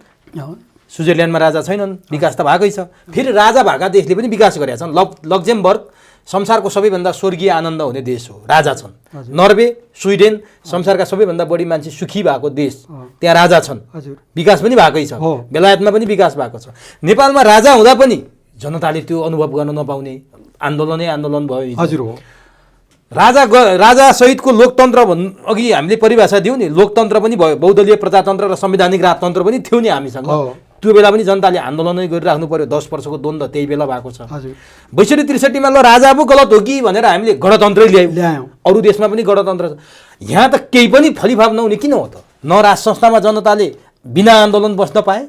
स्विजरल्यान्डमा राजा छैनन्, विकास त भएकै छ। फेरि राजा भएका देशले पनि विकास गरेका छन्। लक्जमबर्ग संसारको सबैभन्दा स्वर्गीय आनन्द हुने देश हो, राजा छन्। नर्वे, स्विडेन संसारका सबैभन्दा बढी मान्छे सुखी भएको देश, त्यहाँ राजा छन्, विकास पनि भएकै छ। बेलायतमा पनि विकास भएको छ। नेपालमा राजा हुँदा पनि जनताले त्यो अनुभव गर्न नपाउने आन्दोलनै आन्दोलन भयो। हजुर हो। राजा सहितको लोकतन्त्र अघि हामीले परिभाषा दियौँ नि, लोकतन्त्र पनि भयो, बहुदलीय प्रजातन्त्र र संवैधानिक राजतन्त्र पनि थियो नि हामीसँग। त्यो बेला पनि जनताले आन्दोलनै गरिराख्नु पर्यो। 10 वर्षको द्वन्द्व त्यही बेला भएको छ। 62-63 मा ल राजा पो गलत हो कि भनेर हामीले गणतन्त्रै ल्यायौँ। अरू देशमा पनि गणतन्त्र छ। यहाँ त केही पनि फलिफाप नहुने किन हो त? न राज संस्थामा जनताले बिना आन्दोलन बस्न पाए,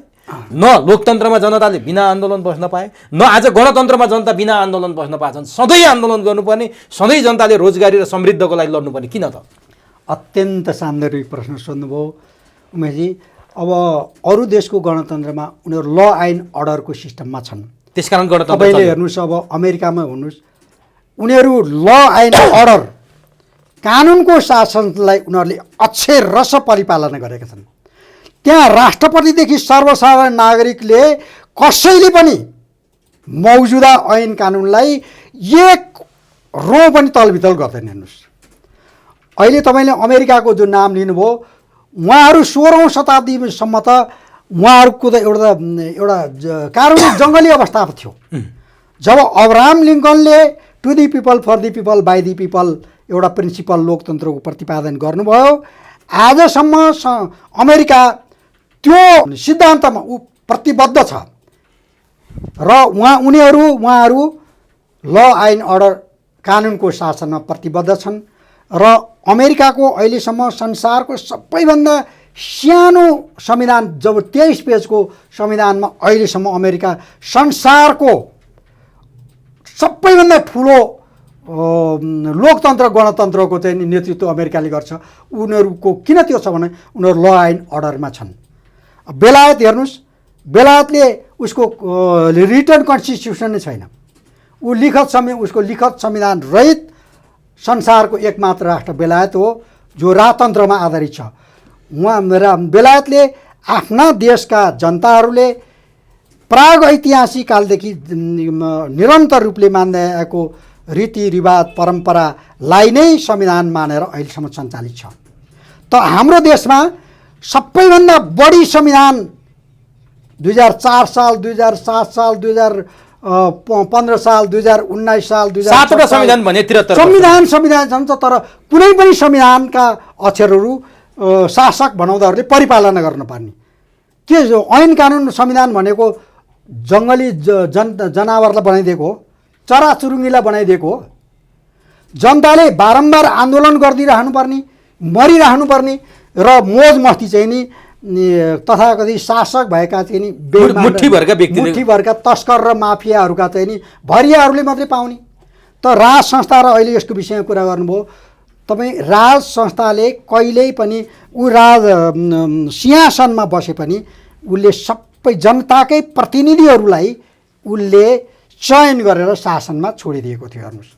न लोकतन्त्रमा जनताले बिना आन्दोलन बस्न पाए, न आज गणतन्त्रमा जनता बिना आन्दोलन बस्न पाएछन्। सधैँ आन्दोलन गर्नुपर्ने, सधैँ जनताले रोजगारी र समृद्धको लागि लड्नुपर्ने, किन त? अत्यन्त सान्दर्भिक प्रश्न सोध्नुभयो उमेशजी। अब अरू देशको गणतन्त्रमा उनीहरू ल एन्ड अर्डरको सिस्टममा छन्। त्यसकारण गणतन्त्र तपाईँले हेर्नुहोस्, अब अमेरिकामा हेर्नुहोस्, उनीहरू ल एन्ड अर्डर कानुनको शासनलाई उनीहरूले अक्षरशः परिपालना गरेका छन्। त्यहाँ राष्ट्रपतिदेखि सर्वसाधारण नागरिकले कसैले पनि मौजुदा ऐन कानुनलाई एक रो पनि तलबितल गर्दैन। हेर्नुहोस्, अहिले तपाईँले अमेरिकाको जो नाम लिनुभयो, उहाँहरू 16औं शताब्दीसम्म त उहाँहरूको त एउटा कानुनी जङ्गली अवस्था थियो। जब अब्राहम लिङ्कनले to the people for the people by the people एउटा प्रिन्सिपल लोकतन्त्रको प्रतिपादन गर्नुभयो, आजसम्म अमेरिका त्यो सिद्धान्तमा प्रतिबद्ध छ र उहाँहरू ल एन्ड अर्डर कानुनको शासनमा प्रतिबद्ध छन्। र अमेरिकाको अहिलेसम्म संसारको सबैभन्दा सानो संविधान, जब 23 पेजको संविधानमा अहिलेसम्म अमेरिका संसारको सबैभन्दा ठुलो लोकतन्त्र गणतन्त्रको चाहिँ नेतृत्व अमेरिकाले गर्छ। उनीहरूको किन त्यो छ भने उनीहरू ल एन्ड अर्डरमा छन्। बेलायत हेर्नुहोस्, बेलायतले उसको रिटर्न कन्स्टिट्युसन नै छैन। उसको लिखत संविधान रहित संसारको एकमात्र राष्ट्र बेलायत हो, जो राजतन्त्रमा आधारित छ। बेलायतले आफ्ना देशका जनताहरूले प्राग ऐतिहासिक कालदेखि निरन्तर रूपले मान्दै आएको रीतिरिवाज परम्परालाई नै संविधान मानेर अहिलेसम्म सञ्चालित छ। त हाम्रो देशमा सबैभन्दा बढी संविधान 2004 साल, 2007 साल, 2015 साल, 2019 साल, 7वटा संविधान भने 73 संविधान छन्। तर कुनै पनि संविधानका अक्षरहरू शासक भनौँदाहरूले परिपालना गर्नुपर्ने के ऐन कानुन संविधान भनेको जङ्गली जनावरलाई बनाइदिएको हो, चराचुरुङ्गीलाई बनाइदिएको हो। जनताले बारम्बार आन्दोलन गरिदिरहनुपर्ने, मरिरहनुपर्ने र मोज मस्ती चाहिँ नि तथाकथित शासक भएका चाहिँ नि मुठ्ठीभरका तस्कर र माफियाहरूका चाहिँ नि भरियाहरूले मात्रै पाउने। त राज संस्था र अहिले यसको विषयमा कुरा गर्नुभयो तपाईँ। राज संस्थाले कहिल्यै पनि सिंहासनमा बसे पनि उसले सबै जनताकै प्रतिनिधिहरूलाई उसले चयन गरेर शासनमा छोडिदिएको थियो। हेर्नुहोस्,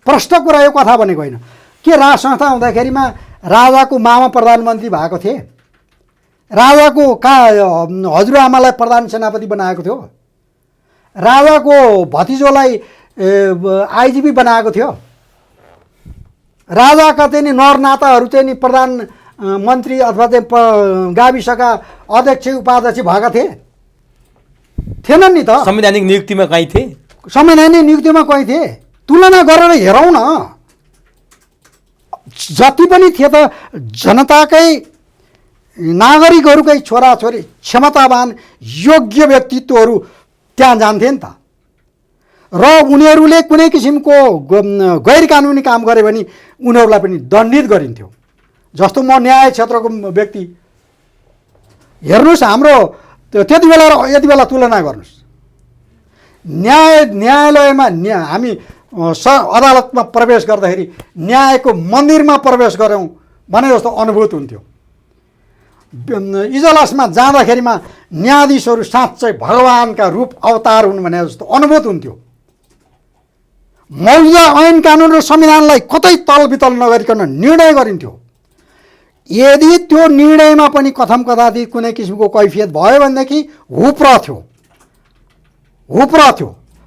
प्रश्न कुरा यो कथा भनेको होइन के राज संस्था हुँदाखेरिमा राजाको मामा प्रधानमन्त्री भएको थिए, राजाको हजुरआमालाई प्रधान सेनापति बनाएको थियो, राजाको भतिजोलाई आइजिपी बनाएको थियो, राजाका चाहिँ नि नरनाताहरू चाहिँ नि प्रधानमन्त्री अथवा चाहिँ गाविसका अध्यक्ष उपाध्यक्ष भएका थिएनन् नि त। संवैधानिक नियुक्तिमा कहीँ थिए, संवैधानिक नियुक्तिमा कहीँ थिए। तुलना गरेर हेरौँ न, जति पनि थिए त जनताकै नागरिकहरूकै छोराछोरी क्षमतावान योग्य व्यक्तित्वहरू त्यहाँ जान्थे नि त। र उनीहरूले कुनै किसिमको गैर कानुनी काम गरे भने उनीहरूलाई पनि दण्डित गरिन्थ्यो। जस्तो म न्याय क्षेत्रको व्यक्ति, हेर्नुहोस् हाम्रो त्यति बेला र यति बेला तुलना गर्नुहोस्। न्यायालयमा हामी अदालतमा प्रवेश गर्दाखेरि न्यायको मन्दिरमा प्रवेश गऱ्यौँ भने जस्तो अनुभूत हुन्थ्यो। इजलासमा जाँदाखेरिमा न्यायाधीशहरू साँच्चै भगवानका रूप अवतार हुन् भने जस्तो अनुभूत हुन्थ्यो। मौजूदा ऐन कानुन र संविधानलाई कतै तलबितल नगरिकन निर्णय गरिन्थ्यो। यदि त्यो निर्णयमा पनि कथम कदाचित कुनै किसिमको कैफियत भयो भनेदेखि हुप्र थियो।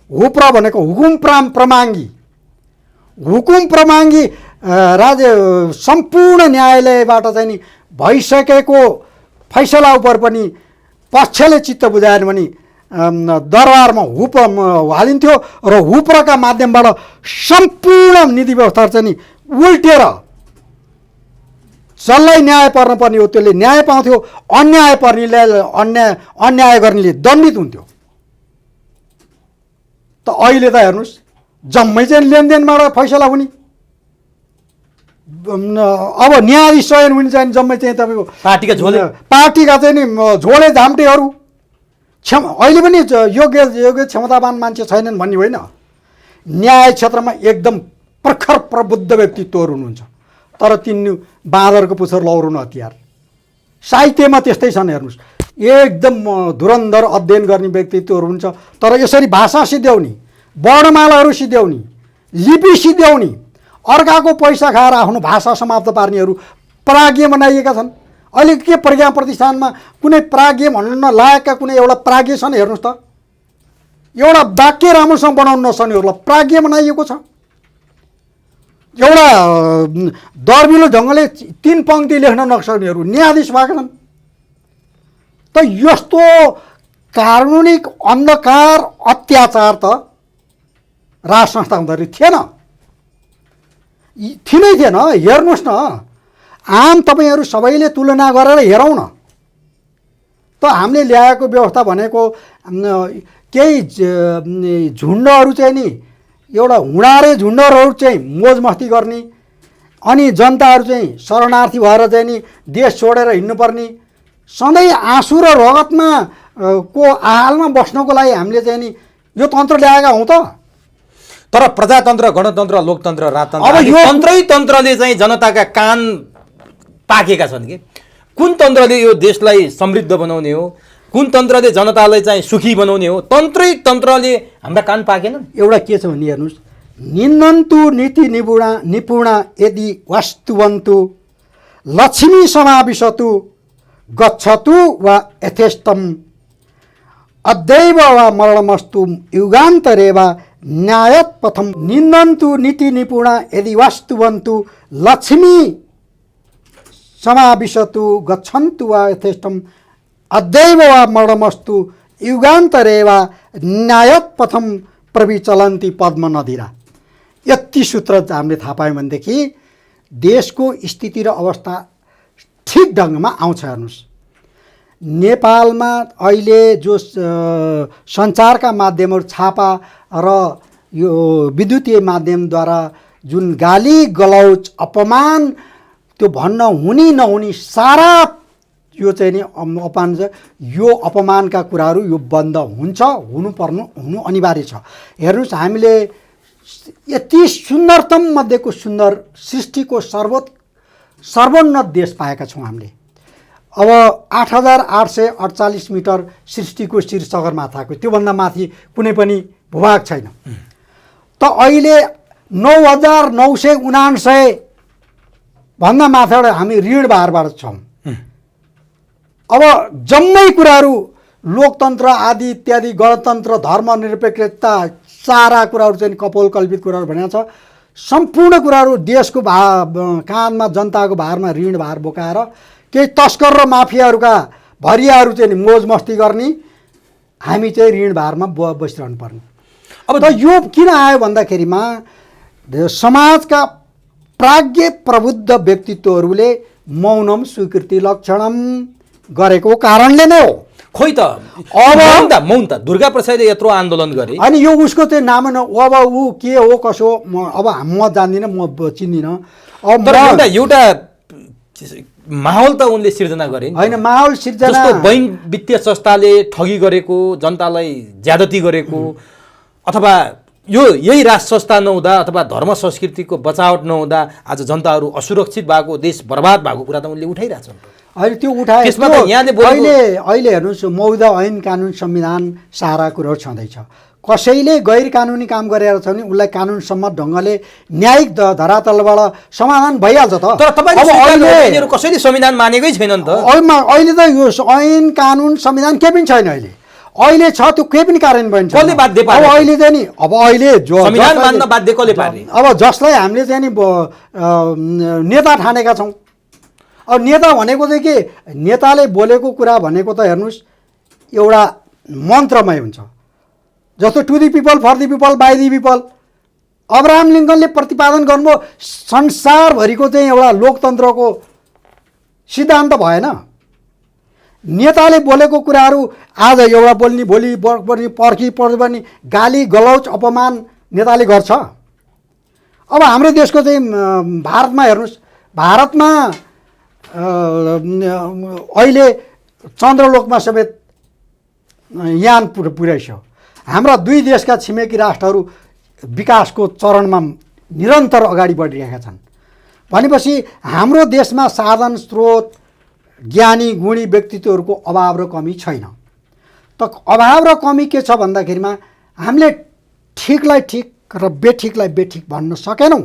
हुप्र भनेको हुकुम प्रमाङ्गी राज्य सम्पूर्ण न्यायालयबाट चाहिँ नि भइसकेको फैसला उप पनि पक्षले चित्त बुझाएन भने दरबारमा हुप हालिन्थ्यो र हुप्रका माध्यमबाट सम्पूर्ण नीति व्यवस्था चाहिँ नि उल्टेर जसलाई न्याय पर्नुपर्ने हो त्यसले न्याय पाउँथ्यो, अन्याय पर्नेले अन्याय गर्नेले दण्डित हुन्थ्यो। त अहिले त हेर्नुहोस् जम्मै चाहिँ लेनदेनबाट फैसला हुने। अब न्यायाधीश चयन हुने चाहिँ जम्मै चाहिँ तपाईँको पार्टीका चाहिँ नि झोले झाम्टेहरू अहिले पनि योग्य क्षमतावान मान्छे छैनन् भन्ने होइन। न्याय क्षेत्रमा एकदम प्रखर प्रबुद्ध व्यक्तित्वहरू हुनुहुन्छ, तर तिनी बाँदरको पुच्छर लौरुन हतियार। साहित्यमा त्यस्तै छन् हेर्नुहोस्, एकदम धुरन्धर अध्ययन गर्ने व्यक्तित्वहरू हुन्छ, तर यसरी भाषा सिद्ध्याउने, वर्णमालाहरू सिद्ध्याउने, लिपि सिद्ध्याउने, अर्काको पैसा खाएर आफ्नो भाषा समाप्त पार्नेहरू प्राज्ञ बनाइएका छन्। अहिले के प्रज्ञा प्रतिष्ठानमा कुनै प्राज्ञ भन्न लायकका कुनै एउटा प्राज्ञ छन्? हेर्नुहोस् त, एउटा वाक्य राम्रोसँग बनाउन नसक्नेहरूलाई प्राज्ञ बनाइएको छ। एउटा दर्मिलो ढङ्गले 3 पङ्क्ति लेख्न नसक्नेहरू न्यायाधीश भएका छन्। त यस्तो कानुनिक अन्धकार अत्याचार त राज संस्था हुँदाखेरि थिएन। हेर्नुहोस् न, आम तपाईँहरू सबैले तुलना गरेर हेरौँ न त। हामीले ल्याएको व्यवस्था भनेको केही झुन्डहरू चाहिँ नि एउटा हुँडारे झुन्डहरू चाहिँ मोज मस्ती गर्ने, अनि जनताहरू चाहिँ शरणार्थी भएर चाहिँ नि देश छोडेर हिँड्नुपर्ने, सधैँ आँसु र रगतमा को आहालमा बस्नको लागि हामीले चाहिँ नि यो तन्त्र ल्याएका हौँ त। तर प्रजातन्त्र, गणतन्त्र, लोकतन्त्र, राजतन्त्र अब यो तन्त्रले चाहिँ जनताका कान पाकेका छन् कि कुन तन्त्रले यो देशलाई समृद्ध बनाउने हो, कुन तन्त्रले जनतालाई चाहिँ सुखी बनाउने हो? तन्त्रले हाम्रा कान पाकेनन्। एउटा के छ भने हेर्नुहोस्, निन्दन्तु नीति निपुणा यदि वास्तुवन्तु लक्ष्मी समाविशतु गच्छतु वा यथेष्टम अद्दैव वा मरणमस्तु युगान्तरे वा न्यायत पथम। निन्दन्तु नीति निपुणा यदि वास्तुवन्तु लक्ष्मी समाविशतु गच्छन्तु वा यथेष्टम अद्दैव वा मरणमस्तु युगान्तरे वा न्यायत पथम प्रविचलन्ती पद्म नदीरा। यति सूत्र हामीले थाहा पायौँ भनेदेखि देशको स्थिति र अवस्था ठिक ढङ्गमा आउँछ। हेर्नुहोस्, नेपालमा अहिले जो सञ्चारका माध्यमहरू, छापा र यो विद्युतीय माध्यमद्वारा जुन गाली गलौज अपमान त्यो भन्न हुने नहुने सारा यो चाहिँ नि अपमान छ। यो अपमानका कुराहरू यो बन्द हुन्छ, हुनु अनिवार्य छ। हेर्नुहोस्, हामीले यति सुन्दरतम मध्येको सुन्दर सृष्टिको सर्वोन्नत देश पाएका छौँ हामीले। अब 8848 मिटर सृष्टिको शिर सगरमाथाको, त्योभन्दा माथि कुनै पनि भूभाग छैन। त अहिले 9949 भन्दा माथिबाट हामी ऋण भारबाट छौँ। अब जम्मै कुराहरू लोकतन्त्र आदि इत्यादि, गणतन्त्र, धर्मनिरपेक्षता, सारा कुराहरू चाहिँ कपोल कल्पित कुराहरू भनेको छ। सम्पूर्ण कुराहरू देशको काँधमा, जनताको भारमा ऋण भार बोकाएर केही तस्कर र माफियाहरूका भरियाहरू चाहिँ मोज मस्ती गर्ने, हामी चाहिँ ऋण भारमा बसिरहनु पर्ने। अब त यो किन आयो भन्दाखेरिमा समाजका प्राज्ञ प्रबुद्ध व्यक्तित्वहरूले मौनम स्वीकृति लक्षणम गरेको कारणले नै हो। खोइ त अब मौन त दुर्गा प्रसादले यत्रो आन्दोलन गरे, अनि यो उसको चाहिँ नाम न। अब ऊ के हो कसो अब म जान्दिनँ, म चिन्दिनँ। अब एउटा माहौल त उनले सिर्जना गरे होइन, माहौल सिर्जना जस्तो बैंक वित्तीय संस्थाले ठगी गरेको, जनतालाई ज्यादती गरेको, अथवा यही राज संस्था नहुँदा अथवा धर्म संस्कृतिको बचावट नहुँदा आज जनताहरू असुरक्षित भएको, देश बर्बाद भएको कुरा त उनले उठाइरहेछन्। अहिले त्यो उठाए त्यसमा त यहाँले बोलेको- अहिले हेर्नुहोस् मौजूदा ऐन कानुन संविधान सारा कुरोहरू छँदैछ। कसैले गैर कानुनी काम गरेर छ भने उसलाई कानुन सम्मत ढङ्गले न्यायिक धरातलबाट समाधान भइहाल्छ त। तर तपाईले अब स्वीकार अहिले गर्नु यिनीहरू कसैले संविधान मानेकै छैनन् त। अहिले त यो ऐन कानुन संविधान केही पनि छैन। अहिले छ त्यो केही पनि कार्यान्वयन छैन। कसले बाध्य पार्यो? अब अहिले चाहिँ नि अहिले जो संविधान मान्न बाध्य कसले पार्ने? अब जसलाई हामीले चाहिँ नि नेता ठानेका छौँ। अब नेता भनेको चाहिँ के, नेताले बोलेको कुरा भनेको त हेर्नुहोस् एउटा मन्त्रमय हुन्छ। जस्तो to the people for the people by the people Abraham लिङ्कनले प्रतिपादन गर्नुभयो। संसारभरिको चाहिँ एउटा लोकतन्त्रको सिद्धान्त भएन। नेताले बोलेको कुराहरू आज एउटा बोल्ने भोलि पर्ने पर्खी पर्ने गाली गलौच अपमान नेताले गर्छ। अब हाम्रो देशको चाहिँ भारतमा हेर्नुहोस्, भारतमा अहिले चन्द्रलोकमा समेत यान पुर्याइसक्यो। हाम्रा दुई देशका छिमेकी राष्ट्रहरू विकासको चरणमा निरन्तर अगाडि बढिरहेका छन् भनेपछि हाम्रो देशमा साधन स्रोत ज्ञानी गुणी व्यक्तित्वहरूको अभाव र कमी छैन। त अभाव र कमी के छ भन्दाखेरिमा हामीले ठिकलाई ठिक र बेठिकलाई बेठिक भन्न सकेनौँ।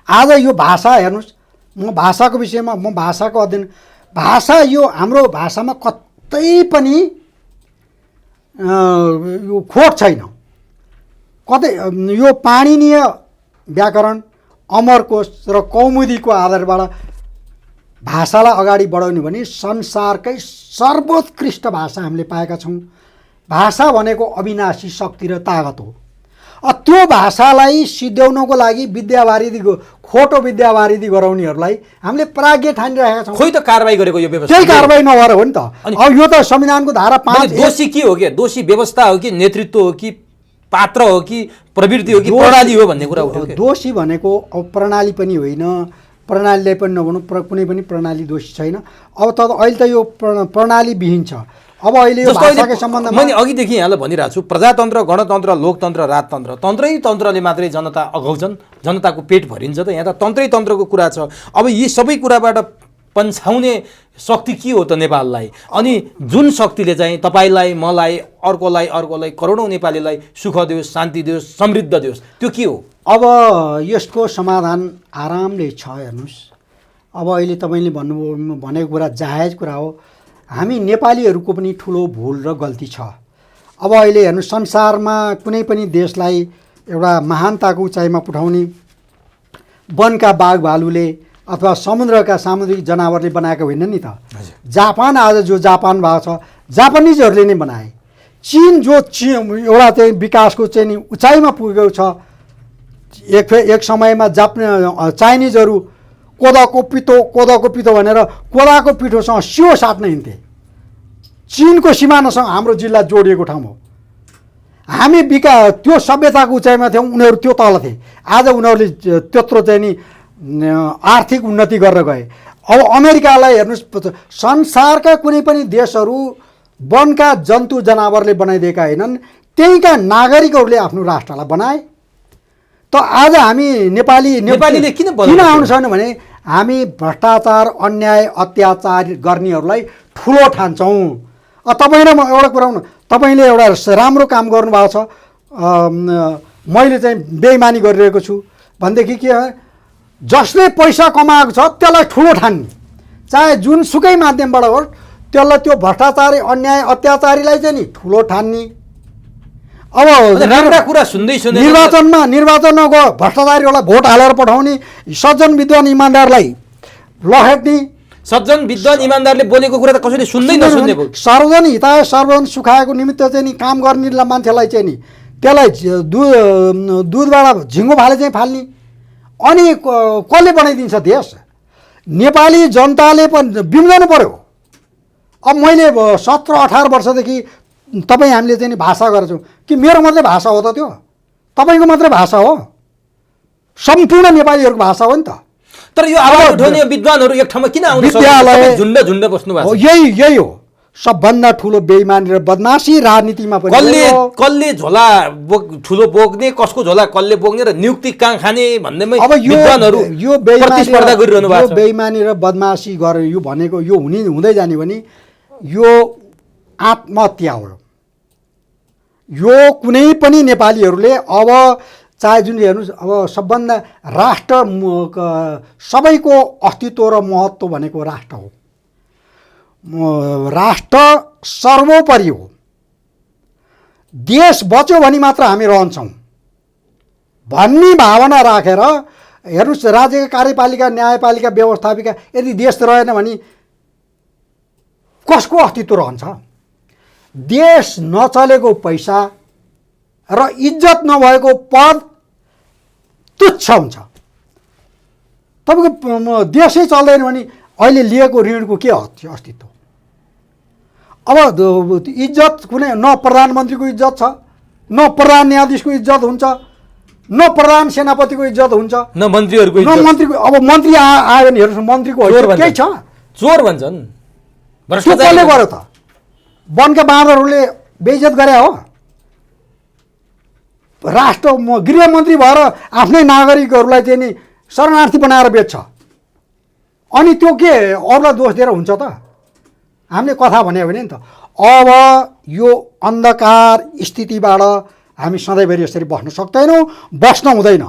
आज यो भाषा हेर्नुहोस्, म भाषाको विषयमा भाषाको अध्ययन, भाषा यो हाम्रो भाषामा कतै पनि यो खोट छैन। कतै यो पाणिनीय व्याकरण, अमरकोश र कौमुदीको आधारबाट भाषालाई अगाडि बढाउने भने संसारकै सर्वोत्कृष्ट भाषा हामीले पाएका छौँ। भाषा भनेको अविनाशी शक्ति र तागत हो। त्यो भाषालाई सिद्ध्याउनको लागि विद्यावारिधीको खोटो विद्यावारिधी गराउनेहरूलाई हामीले प्राज्ञ ठानिरहेका छौँ। खोइ त कारबाही गरेको यो व्यवस्था, त्यही कारबाही नभएर हो नि त। अब यो त संविधानको धारा 5 दोषी के हो के? दोषी व्यवस्था हो कि नेतृत्व हो कि पात्र हो कि प्रवृत्ति हो कि प्रणाली हो भन्ने कुरा उठ्यो। दोषी भनेको अब प्रणाली पनि होइन, प्रणालीलाई पनि नभनौँ, कुनै पनि प्रणाली दोषी छैन। अब त अहिले त यो प्रणाली विहीन छ। अब अहिले यो भाषाकै सम्बन्धमा मैले अघिदेखि यहाँलाई भनिरहेको छु, प्रजातन्त्र, गणतन्त्र, लोकतन्त्र, राजतन्त्र, तन्त्रै तन्त्रले मात्रै जनता अघाउँछन्, जनताको पेट भरिन्छ त। यहाँ त तन्त्रै तन्त्रको कुरा छ। अब यी सबै कुराबाट पन्छाउने शक्ति के हो त नेपाललाई? अनि जुन शक्तिले चाहिँ तपाईँलाई, मलाई, अर्कोलाई, करोडौँ नेपालीलाई सुख दियोस्, शान्ति दियोस्, समृद्ध दियोस्, त्यो के हो? अब यसको समाधान आरामले छ। हेर्नुहोस्, अब अहिले तपाईँले भनेको कुरा जायज कुरा हो। हामी नेपालीहरूको पनि ठुलो भुल र गल्ती छ। अब अहिले हेर्नुहोस्, संसारमा कुनै पनि देशलाई एउटा महानताको उचाइमा पुर्याउने वनका बाघ भालुले अथवा समुद्रका सामुद्रिक जनावरले बनाएको होइन नि त। जापान आज जो जापान भएको छ, जापानिजहरूले नै बनाए। चीन जो एउटा चाहिँ विकासको चाहिँ नि उचाइमा पुगेको छ, एक समयमा चाइनिजहरू कोदाको पिठो भनेर कोदाको पिठोसँग सियो साट्न हिँड्थे। चीनको सिमानासँग हाम्रो जिल्ला जोडिएको ठाउँ हो। हामी त्यो सभ्यताको उचाइमा थियौँ, उनीहरू त्यो तल थिए। आज उनीहरूले त्यत्रो चाहिँ नि आर्थिक उन्नति गरेर गए। अब अमेरिकालाई हेर्नुहोस्, संसारका कुनै पनि देशहरू वनका जन्तु जनावरले बनाइदिएका होइनन्, त्यहीँका नागरिकहरूले आफ्नो राष्ट्रलाई बनाए। त आज हामी नेपालीले किन आउनु छैन भने हामी भ्रष्टाचार, अन्याय, अत्याचार गर्नेहरूलाई ठुलो ठान्छौँ। तपाईँ र म एउटा कुरा हुनु, तपाईँले एउटा राम्रो काम गर्नुभएको छ, मैले चाहिँ बेइमानी गरिरहेको छु भनेदेखि के हो, जसले पैसा कमाएको छ त्यसलाई ठुलो ठान्ने, चाहे जुनसुकै माध्यमबाट होस्, त्यसलाई त्यो भ्रष्टाचारी, अन्याय, अत्याचारीलाई चाहिँ नि ठुलो ठान्ने। अब राम्रा कुरा सुन्दै निर्वाचनमा गयो भ्रष्टाचारीहरूलाई भोट हालेर पठाउने, सज्जन विद्वान इमान्दारलाई लखेट्ने। सज्जन विद्वान इमान्दारले बोलेको कुरा त कसैले सुन्दै नसुन्ने भयो। सर्वजन हिताय सर्वजन सुखाएको निमित्त चाहिँ नि काम गर्ने मान्छेलाई चाहिँ नि त्यसलाई दुधबाट झिङ्गो फाले चाहिँ फाल्ने। अनि कसले बनाइदिन्छ देश? नेपाली जनताले पनि बिम्झनु पर्यो। अब मैले 17-18 वर्षदेखि तपाईँ हामीले चाहिँ नि भाषा गर्छौँ कि मेरो मात्रै भाषा हो त? त्यो तपाईँको मात्रै भाषा हो? सम्पूर्ण नेपालीहरूको भाषा हो नि त। तर यो आवाज उठाउने विद्वानहरू एक ठाउँमा किन आउनु सक्दैन? झुन्ड बस्नु भएको छ। यही हो सबभन्दा ठुलो बेइमानी र बदमासी राजनीतिमा पनि कसले झोला ठुलो बोक्ने, कसको झोला कसले बोक्ने र नियुक्ति कहाँ खाने भन्दैमै अब विद्वानहरू यो प्रतिस्पर्धा गरिरहनु भएको छ। बेइमानी र बदमासी गरेर यो भनेको यो हुँदै जाने भने यो आत्महत्या हो। यो कुनै पनि नेपालीहरूले अब चाहे जुन हेर्नुहोस्, अब सबभन्दा राष्ट्र सबैको अस्तित्व र महत्त्व भनेको राष्ट्र हो। राष्ट्र सर्वोपरि हो। देश बच्यो भने मात्र हामी रहन्छौँ भन्ने भावना राखेर हेर्नुहोस्, राज्यका कार्यपालिका, न्यायपालिका, व्यवस्थापिका यदि देश रहेन भने कसको अस्तित्व रहन्छ? देश नचलेको पैसा र इज्जत नभएको पद तुच्छ हुन्छ। तपाईँको देशै चल्दैन भने अहिले लिएको ऋणको के अस्तित्व? अब इज्जत कुनै न प्रधानमन्त्रीको इज्जत छ, न प्रधान न्यायाधीशको इज्जत हुन्छ, न प्रधान सेनापतिको इज्जत हुन्छ, न मन्त्रीहरूको न मन्त्रीको। अब मन्त्री आयो भने हेर्नुहोस्, मन्त्रीको केही छ? चोर भन्छन्। कसले गर्यो त? वनका बाँदरहरूले बेइज्जत गरे हो। राष्ट्र गृहमन्त्री भएर आफ्नै नागरिकहरूलाई चाहिँ नि शरणार्थी बनाएर बेच्छ, अनि त्यो के अरूलाई दोष दिएर हुन्छ त? हामीले कथा भन्यो भने नि त। अब यो अन्धकार स्थितिबाट हामी सधैँभरि यसरी बस्न सक्दैनौँ, बस्न हुँदैन।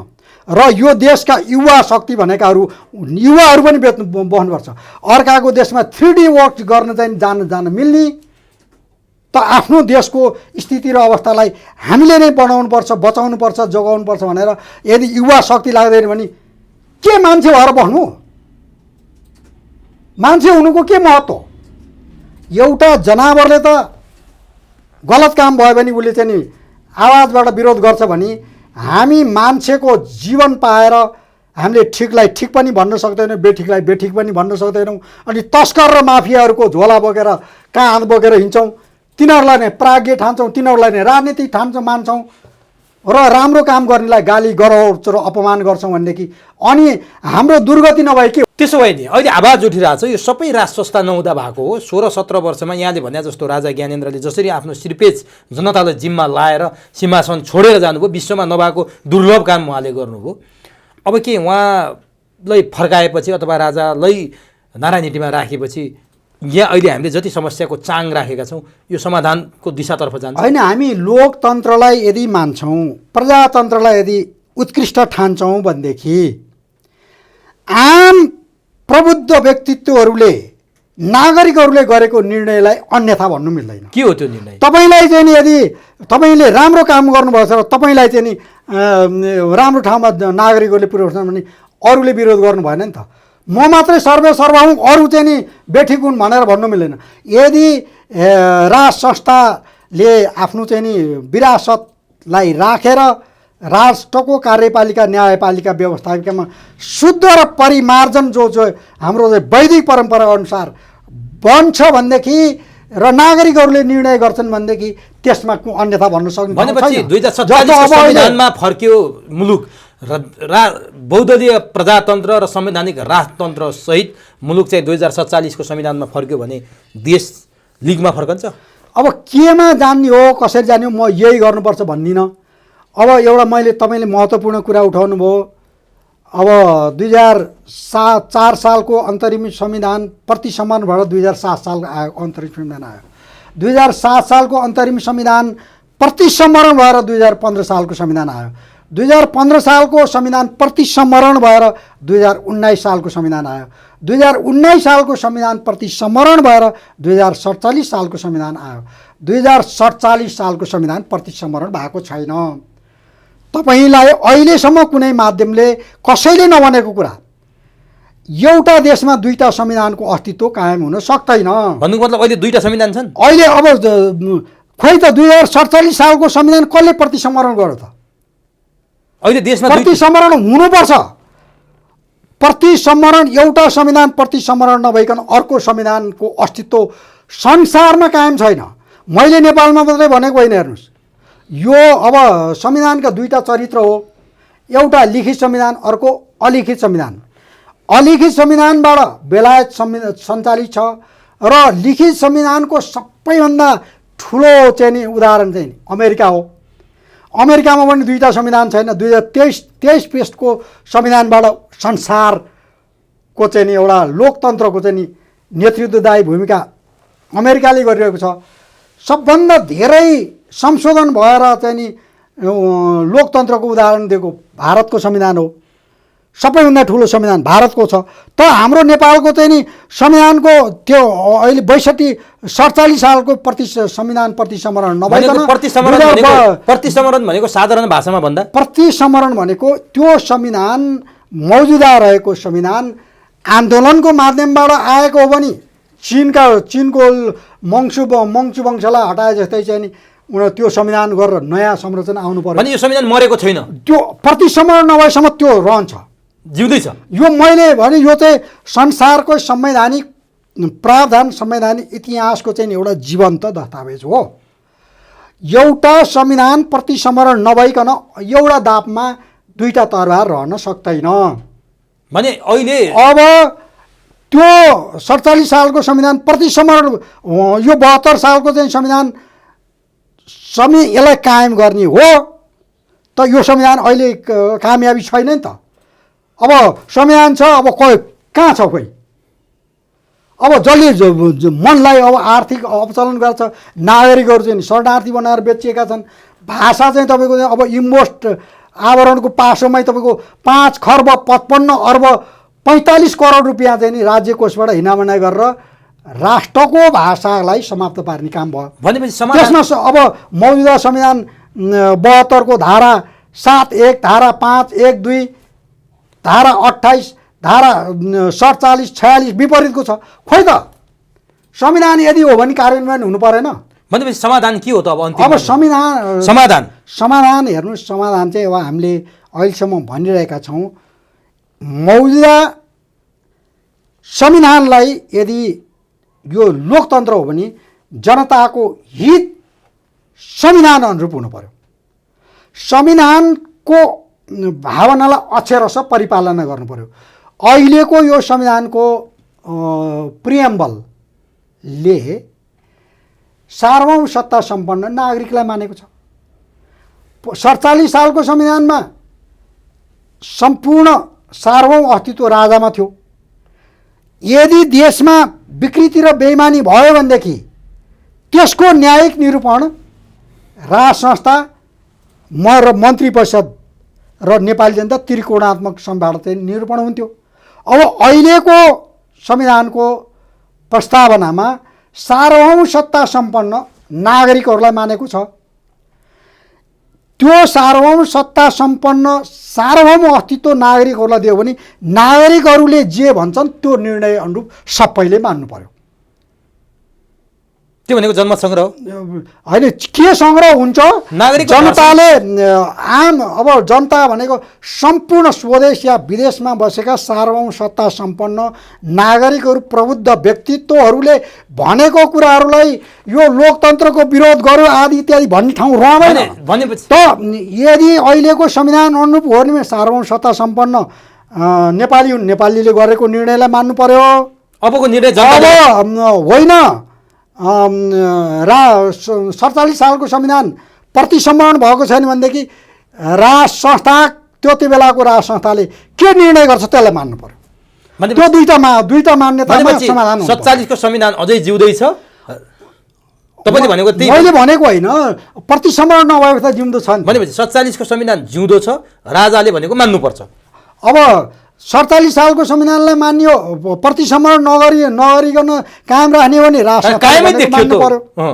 र यो देशका युवा शक्ति भनेकाहरू, युवाहरू पनि बस्नुपर्छ। अर्काको देशमा 3D वर्क गर्न चाहिँ जान मिल्ने त आफ्नो देशको स्थिति र अवस्थालाई हामीले नै बनाउनुपर्छ, बचाउनुपर्छ, जोगाउनुपर्छ भनेर यदि युवा शक्ति लाग्दैन भने के मान्छे भएर बस्नु? मान्छे हुनुको के महत्त्व? एउटा जनावरले त गलत काम भयो भने उसले चाहिँ नि आवाजबाट विरोध गर्छ भने हामी मान्छेको जीवन पाएर हामीले ठिकलाई ठिक पनि भन्न सक्दैनौँ, बेठिकलाई बेठिक पनि भन्न सक्दैनौँ। अनि तस्कर र माफियाहरूको झोला बोकेर काँध बोकेर हिँड्छौँ, तिनीहरूलाई नै प्राज्ञ ठान्छौँ, तिनीहरूलाई नै राजनीति ठान्छौँ, मान्छौँ र राम्रो काम गर्नेलाई गाली गरौँ र अपमान गर्छौँ भनेदेखि अनि हाम्रो दुर्गति नभए के? त्यसो भए नि अहिले आवाज उठिरहेको छ, यो सबै राज संस्था नहुँदा भएको हो। 16-17 वर्षमा यहाँले भने जस्तो राजा ज्ञानेन्द्रले जसरी आफ्नो सिरपेज जनतालाई जिम्मा लाएर सिंहासन छोडेर जानुभयो, विश्वमा नभएको दुर्लभ काम उहाँले गर्नुभयो। अब के उहाँलाई फर्काएपछि अथवा राजालाई नारायणहिटीमा राखेपछि यहाँ अहिले हामीले जति समस्याको चाङ राखेका छौँ यो समाधानको दिशातर्फ जान्छ? होइन, हामी लोकतन्त्रलाई यदि मान्छौँ, प्रजातन्त्रलाई यदि उत्कृष्ट ठान्छौँ भनेदेखि आम प्रबुद्ध व्यक्तित्वहरूले, नागरिकहरूले गरेको निर्णयलाई अन्यथा भन्नु मिल्दैन। के हो त्यो निर्णय? तपाईँलाई चाहिँ नि यदि तपाईँले राम्रो काम गर्नुभएको छ र तपाईँलाई चाहिँ नि राम्रो ठाउँमा नागरिकहरूले पुर्याउँछ भने अरूले विरोध गर्नु भएन नि त। म मात्रै सर्वे सर्वा हुँ, अरू चाहिँ नि बेठिक हुन् भनेर भन्नु मिल्दैन। यदि राज संस्थाले आफ्नो चाहिँ नि विरासतलाई राखेर राष्ट्रको कार्यपालिका, न्यायपालिका, व्यवस्थापिकामा शुद्ध र परिमार्जन जो हाम्रो वैदिक परम्परा अनुसार बन्छ भनेदेखि र नागरिकहरूले निर्णय गर्छन् भनेदेखि त्यसमा अन्यथा भन्न सक्ने भनेपछि 2047 संविधानमा फर्क्यो मुलुक र बहुदलीय प्रजातन्त्र र संवैधानिक राजतन्त्र सहित मुलुक चाहिँ 2047 को संविधानमा फर्क्यो भने देश लिगमा फर्कन्छ? अब केमा जान्ने हो, कसरी जाने हो, म यही गर्नुपर्छ भन्दिनँ। अब एउटा मैले तपाईँले महत्त्वपूर्ण कुरा उठाउनु भयो। अब 2004 सालको अन्तरिम संविधान प्रतिसम्मान भएर 2007 साल आयो, अन्तरिम संविधान आयो। 2007 सालको अन्तरिम संविधान प्रतिसम्मरण भएर 2015 सालको संविधान आयो। 2015 सालको संविधान प्रतिसम्मरण भएर 2019 सालको संविधान आयो। 2019 सालको संविधान प्रतिसम्मरण भएर 2047 सालको संविधान आयो। 2047 सालको संविधान प्रतिसम्मरण भएको छैन। तपाईँलाई अहिलेसम्म कुनै माध्यमले कसैले नभनेको कुरा, एउटा देशमा दुईटा संविधानको अस्तित्व कायम हुन सक्दैन। भन्नुको मतलब अहिले दुईटा संविधान छन्? अहिले अब खोइ त 2047 सालको संविधान कसले प्रतिसम्मरण गर्यो त? अहिले देशमा प्रतिसम्मरण हुनुपर्छ। प्रतिसम्मरण, एउटा संविधान प्रतिसम्मरण नभइकन अर्को संविधानको अस्तित्व संसारमा कायम छैन। मैले नेपालमा मात्रै भनेको होइन, हेर्नुहोस्, यो अब संविधानका दुईटा चरित्र हो, एउटा लिखित संविधान, अर्को अलिखित संविधान। अलिखित संविधानबाट बेलायत सञ्चालित छ र लिखित संविधानको सबैभन्दा ठुलो चाहिँ नि उदाहरण चाहिँ अमेरिका हो। अमेरिकामा पनि दुईवटा संविधान छैन, 2023 पेजको संविधानबाट संसारको चाहिँ नि एउटा लोकतन्त्रको चाहिँ नि नेतृत्वदायी भूमिका अमेरिकाले गरिरहेको छ। सबभन्दा धेरै संशोधन भएर चाहिँ नि लोकतन्त्रको उदाहरण दिएको भारतको संविधान हो। सबैभन्दा ठुलो संविधान भारतको छ। त हाम्रो नेपालको चाहिँ नि संविधानको त्यो अहिले 47 सालको संविधान प्रतिसंहरण नभइकन प्रतिसंहरण भनेको साधारण भाषामा भन्दा प्रतिसंहरण भनेको त्यो संविधान मौजुदा रहेको संविधान आन्दोलनको माध्यमबाट आएको हो भने चीनको मङ्चु वंशलाई हटाए जस्तै चाहिँ नि त्यो संविधान गरेर नयाँ संरचना आउनु पर्यो भने यो संविधान मरेको छैन। त्यो प्रतिसंहरण नभएसम्म त्यो रहन्छ, जिउँदैछ। यो मैले भने यो चाहिँ संसारको संवैधानिक प्रावधान संवैधानिक इतिहासको चाहिँ एउटा जीवन्त दस्तावेज हो। एउटा संविधान प्रतिसंहरण नभइकन एउटा दापमा दुईटा तरबार रहन सक्दैन। भने अहिले अब त्यो 47 सालको संविधान प्रतिसंहरण यो 72 सालको चाहिँ संविधान यसलाई कायम गर्ने हो त यो संविधान अहिले कामयाबी छैन नि त। अब संविधान छ, अब कहाँ छ कोही? अब जसले मनलाई अब आर्थिक अपचलन गर्छ, नागरिकहरू चाहिँ शरणार्थी बनाएर बेचिएका छन्। भाषा चाहिँ तपाईँको अब इम्पोस्ट आवरणको पासोमै तपाईँको 5 खर्ब 55 अर्ब 45 करोड रुपियाँ चाहिँ नि राज्य कोषबाट हिनामना गरेर राष्ट्रको भाषालाई समाप्त पार्ने काम भयो। भनेपछि त्यसमा अब मौजुदा संविधान 72 को धारा 7(1), धारा 5(1)(2), धारा 28, धारा 47, 46 विपरीतको छ। खोइ त संविधान यदि हो भने कार्यान्वयन हुनु परेन। भनेपछि समाधान के हो त अब अन्तिम? अब समाधान हेर्नुहोस्, समाधान चाहिँ अब हामीले अहिलेसम्म भनिरहेका छौँ, मौजुदा संविधानलाई यदि यो लोकतन्त्र हो भने जनताको हित संविधान अनुरूप हुनु पर्यो। संविधानको भावनालाई अक्षरशः परिपालना गर्नु पर्यो। अहिलेको यो संविधानको प्रिएम्बलले सार्वभौम सत्ता सम्पन्न नागरिकलाई मानेको छ। 47 सालको संविधानमा सम्पूर्ण सार्वभौम अस्तित्व राजामा थियो। यदि देशमा विकृति र बेइमानी भयो भनेदेखि त्यसको न्यायिक निरूपण राज संस्था र मन्त्री परिषद र नेपाली जनता त्रिकोणात्मक संवादबाट चाहिँ निरूपण हुन्थ्यो। अब अहिलेको संविधानको प्रस्तावनामा सार्वभौम सत्ता सम्पन्न नागरिकहरूलाई मानेको छ। त्यो सार्वभौम सत्ता सम्पन्न सार्वभौम अस्तित्व नागरिकहरूलाई दियो भने नागरिकहरूले जे भन्छन् त्यो निर्णय अनुरूप सबैले मान्नु पर्यो। त्यो भनेको जनमत सङ्ग्रह होइन, के सङ्ग्रह हुन्छ? नागरिक जनताले आम अब जनता भनेको सम्पूर्ण स्वदेश या विदेशमा बसेका सार्वभौम सत्ता सम्पन्न नागरिकहरू, प्रबुद्ध व्यक्तित्वहरूले भनेको कुराहरूलाई यो लोकतन्त्रको विरोध गर्यो आदि इत्यादि भन्ने ठाउँ रहँदैन। भनेपछि त यदि अहिलेको संविधान अनुरूप हो भने सार्वभौम सत्ता सम्पन्न नेपाली हुन्, नेपालीले गरेको निर्णयलाई मान्नु पर्यो। अबको निर्णय होइन, 47 सालको संविधान प्रतिसंहरण भएको छैन भनेदेखि राज संस्था, त्यति बेलाको राज संस्थाले के निर्णय गर्छ त्यसलाई मान्नु पर्यो। त्यो दुईटा मान्यतामा समाधान हुन्छ। 47 को संविधान अझै जिउँदैछ तपाईले भनेको? मैले भनेको होइन, प्रतिसंहरण नभएको त जिउँदो छ नि। भनेपछि 47 को संविधान जिउँदो छ, राजाले भनेको मान्नुपर्छ। अब 47 सालको संविधानलाई मान्यो, प्रतिसंहरण नगरिकन कायम राख्ने हो भने राष्ट्र कायमै देखियो पर्यो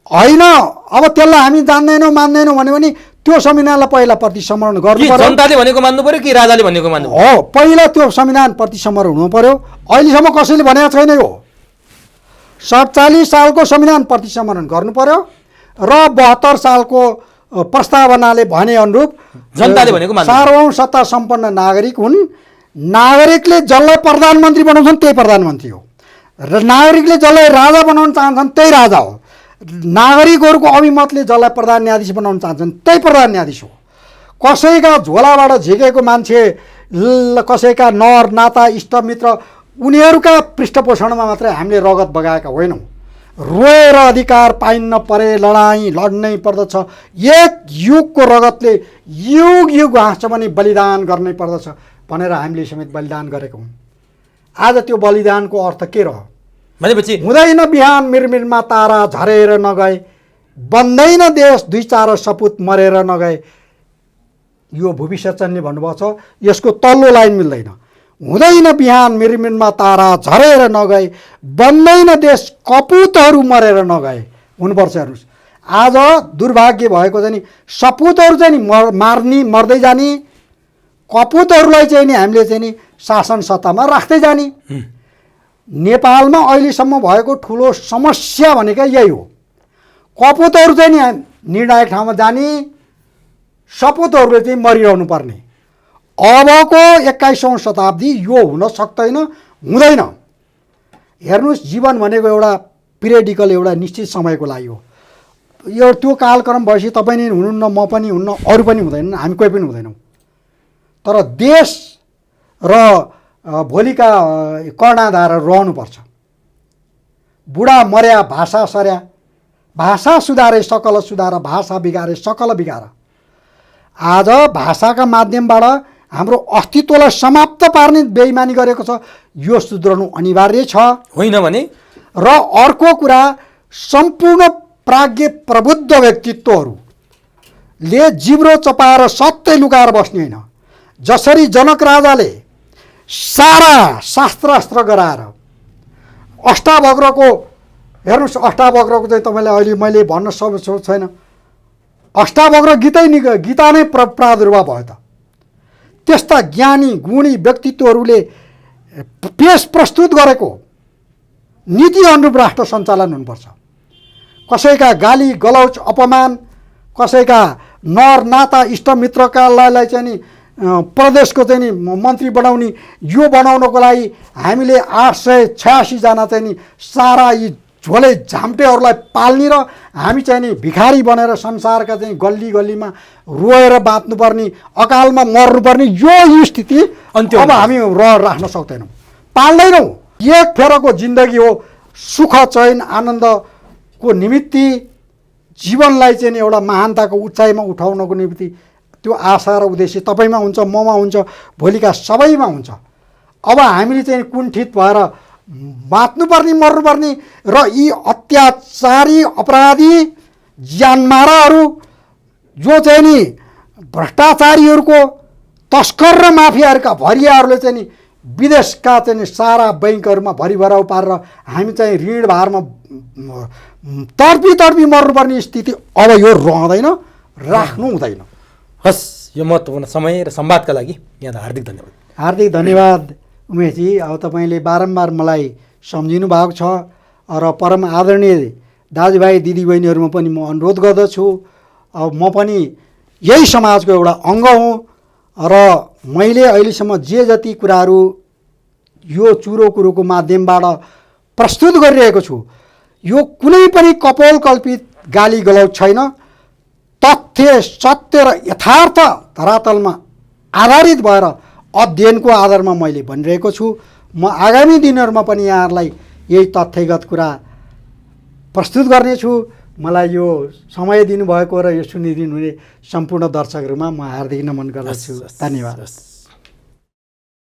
होइन। अब त्यसलाई हामी जान्दैनौँ मान्दैनौँ भन्यो भने त्यो संविधानलाई पहिला प्रतिसंहरण गर्नु पर्यो। जनताले भनेको मान्नु पर्यो कि राजाले भनेको मान्नु हो? पहिला त्यो संविधान प्रतिसंहरण हुनु पर्यो। अहिलेसम्म कसैले भनेको छैन यो। 47 सालको संविधान प्रतिसंहरण गर्नु पर्यो र 72 सालको प्रस्तावनाले भने अनुरूप जनताले भनेको मान्नु। सार्वभौम सत्ता सम्पन्न नागरिक हुन्। नागरिकले जसलाई प्रधानमन्त्री बनाउँछन् त्यही प्रधानमन्त्री हो र नागरिकले जसलाई राजा बनाउन चाहन्छन् त्यही राजा हो। नागरिकहरूको अभिमतले जसलाई प्रधान न्यायाधीश बनाउन चाहन्छन् त्यही प्रधान न्यायाधीश हो। कसैका झोलाबाट झिकेको मान्छे, कसैका नर नाता इष्टमित्र उनीहरूका पृष्ठपोषणमा मात्रै हामीले रगत बगाएका होइनौँ। रोएर अधिकार पाइन्न परे लडाइँ लड्नै पर्दछ, एक युगको रगतले युग युग हाँस्छ भने बलिदान गर्नै पर्दछ भनेर हामीले समेत बलिदान गरेका हौँ। आज त्यो बलिदानको अर्थ के रह्यो भनेपछि हुँदैन बिहान मिरमिरमा तारा झरेर नगए, बन्दैन देश दुई चार सपुत मरेर नगए। यो भूविसर्जनले भन्नुभएको छ, यसको तल्लो लाइन मिल्दैन। हुँदैन बिहान मिरमिरमा तारा झरेर नगए, बन्दैन देश कपुतहरू मरेर नगए। हुनुपर्छ। हेर्नुहोस्, आज दुर्भाग्य भएको चाहिँ नि सपुतहरू चाहिँ नि मर्दै जाने, कपुतहरूलाई चाहिँ नि हामीले चाहिँ नि शासन सत्तामा राख्दै जाने। नेपालमा अहिलेसम्म भएको ठुलो समस्या भनेको यही हो। कपुतहरू चाहिँ नि निर्णायक ठाउँमा जाने, सपुतहरूले चाहिँ मरिरहनु पर्ने। अबको 21औं शताब्दी यो हुन सक्दैन, हुँदैन। हेर्नुहोस्, जीवन भनेको एउटा पिरियडिकल, एउटा निश्चित समयको लागि हो। यो त्यो कालक्रम भएपछि तपाईँ नै हुनुहुन्न, म पनि हुन्न, अरू पनि हुँदैनन्, हामी कोही पनि हुँदैनौँ। तर देश र भोलिका कर्णाधारहरू रहनुपर्छ। बुढा मर्या भाषा सर्या, भाषा सुधारे सकल सुधार, भाषा बिगारे सकल बिगार। आज भाषाका माध्यमबाट हाम्रो अस्तित्वलाई समाप्त पार्ने बेइमानी गरेको छ, यो सुध्रनु अनिवार्य छ। होइन भने र अर्को कुरा, सम्पूर्ण प्राज्ञ प्रबुद्ध व्यक्तित्वहरूले जिब्रो चपाएर सत्य लुकाएर बस्ने होइन। जसरी जनक राजाले सारा शास्त्रास्त्र गराएर अष्टावक्रको, हेर्नुहोस् अष्टावक्रको चाहिँ तपाईँलाई अहिले मैले भन्न सक्छु छैन। अष्टावक्र गीता नै प्रादुर्भाव भयो त। त्यस्ता ज्ञानी गुणी व्यक्तित्वहरूले पेश प्रस्तुत गरेको नीति अनुरूप राष्ट्र सञ्चालन हुनुपर्छ। कसैका गाली गलौच अपमान, कसैका नर नाता इष्टमित्रकालाई चाहिँ नि प्रदेशको चाहिँ नि मन्त्री बनाउने, यो बनाउनको लागि हामीले 886 जना चाहिँ नि सारा यी झोले झाम्टेहरूलाई पाल्ने र हामी चाहिँ नि भिखारी बनेर संसारका चाहिँ गल्ली गल्लीमा रोएर बाँच्नुपर्ने, अकालमा मर्नुपर्ने यो स्थिति अब हामी राख्न सक्दैनौँ, पाल्दैनौँ। एक फेरको जिन्दगी हो, सुख चैन आनन्दको निमित्ति जीवनलाई चाहिँ नि एउटा महानताको उचाइमा उठाउनको निमित्ति त्यो आशा र उद्देश्य तपाईँमा हुन्छ, ममा हुन्छ, भोलिका सबैमा हुन्छ। अब हामीले चाहिँ कुण्ठित भएर बाँच्नुपर्ने मर्नुपर्ने र यी अत्याचारी अपराधी ज्यानमाराहरू जो चाहिँ नि भ्रष्टाचारीहरूको तस्कर र माफियाहरूका भरियाहरूले चाहिँ नि विदेशका चाहिँ नि सारा बैङ्कहरूमा भरिभराउ पारेर हामी चाहिँ ऋण भारमा तडपी मर्नुपर्ने स्थिति अब यो रहँदैन, राख्नु हुँदैन। हस्, यो महत्त्वपूर्ण समय र संवादका लागि यहाँलाई हार्दिक धन्यवाद। हार्दिक धन्यवाद उमेशजी। अब तपाईँले बारम्बार मलाई सम्झिनु भएको छ र परम आदरणीय दाजुभाइ दिदीबहिनीहरूमा पनि म अनुरोध गर्दछु, अब म पनि यही समाजको एउटा अङ्ग हुँ र मैले अहिलेसम्म जे जति कुराहरू यो चुरो कुरोको माध्यमबाट प्रस्तुत गरिरहेको छु, यो कुनै पनि कपोल कल्पित गाली गलौज छैन। तथ्य सत्य र यथार्थ धरातलमा आधारित भएर अध्ययनको आधारमा मैले भनिरहेको छु। म आगामी दिनहरूमा पनि यहाँहरूलाई यही तथ्यगत कुरा प्रस्तुत गर्नेछु। मलाई यो समय दिनुभएको र यो सुनिदिनुहुने सम्पूर्ण दर्शकहरूमा म हार्दिक नमन गर्दछु। धन्यवाद।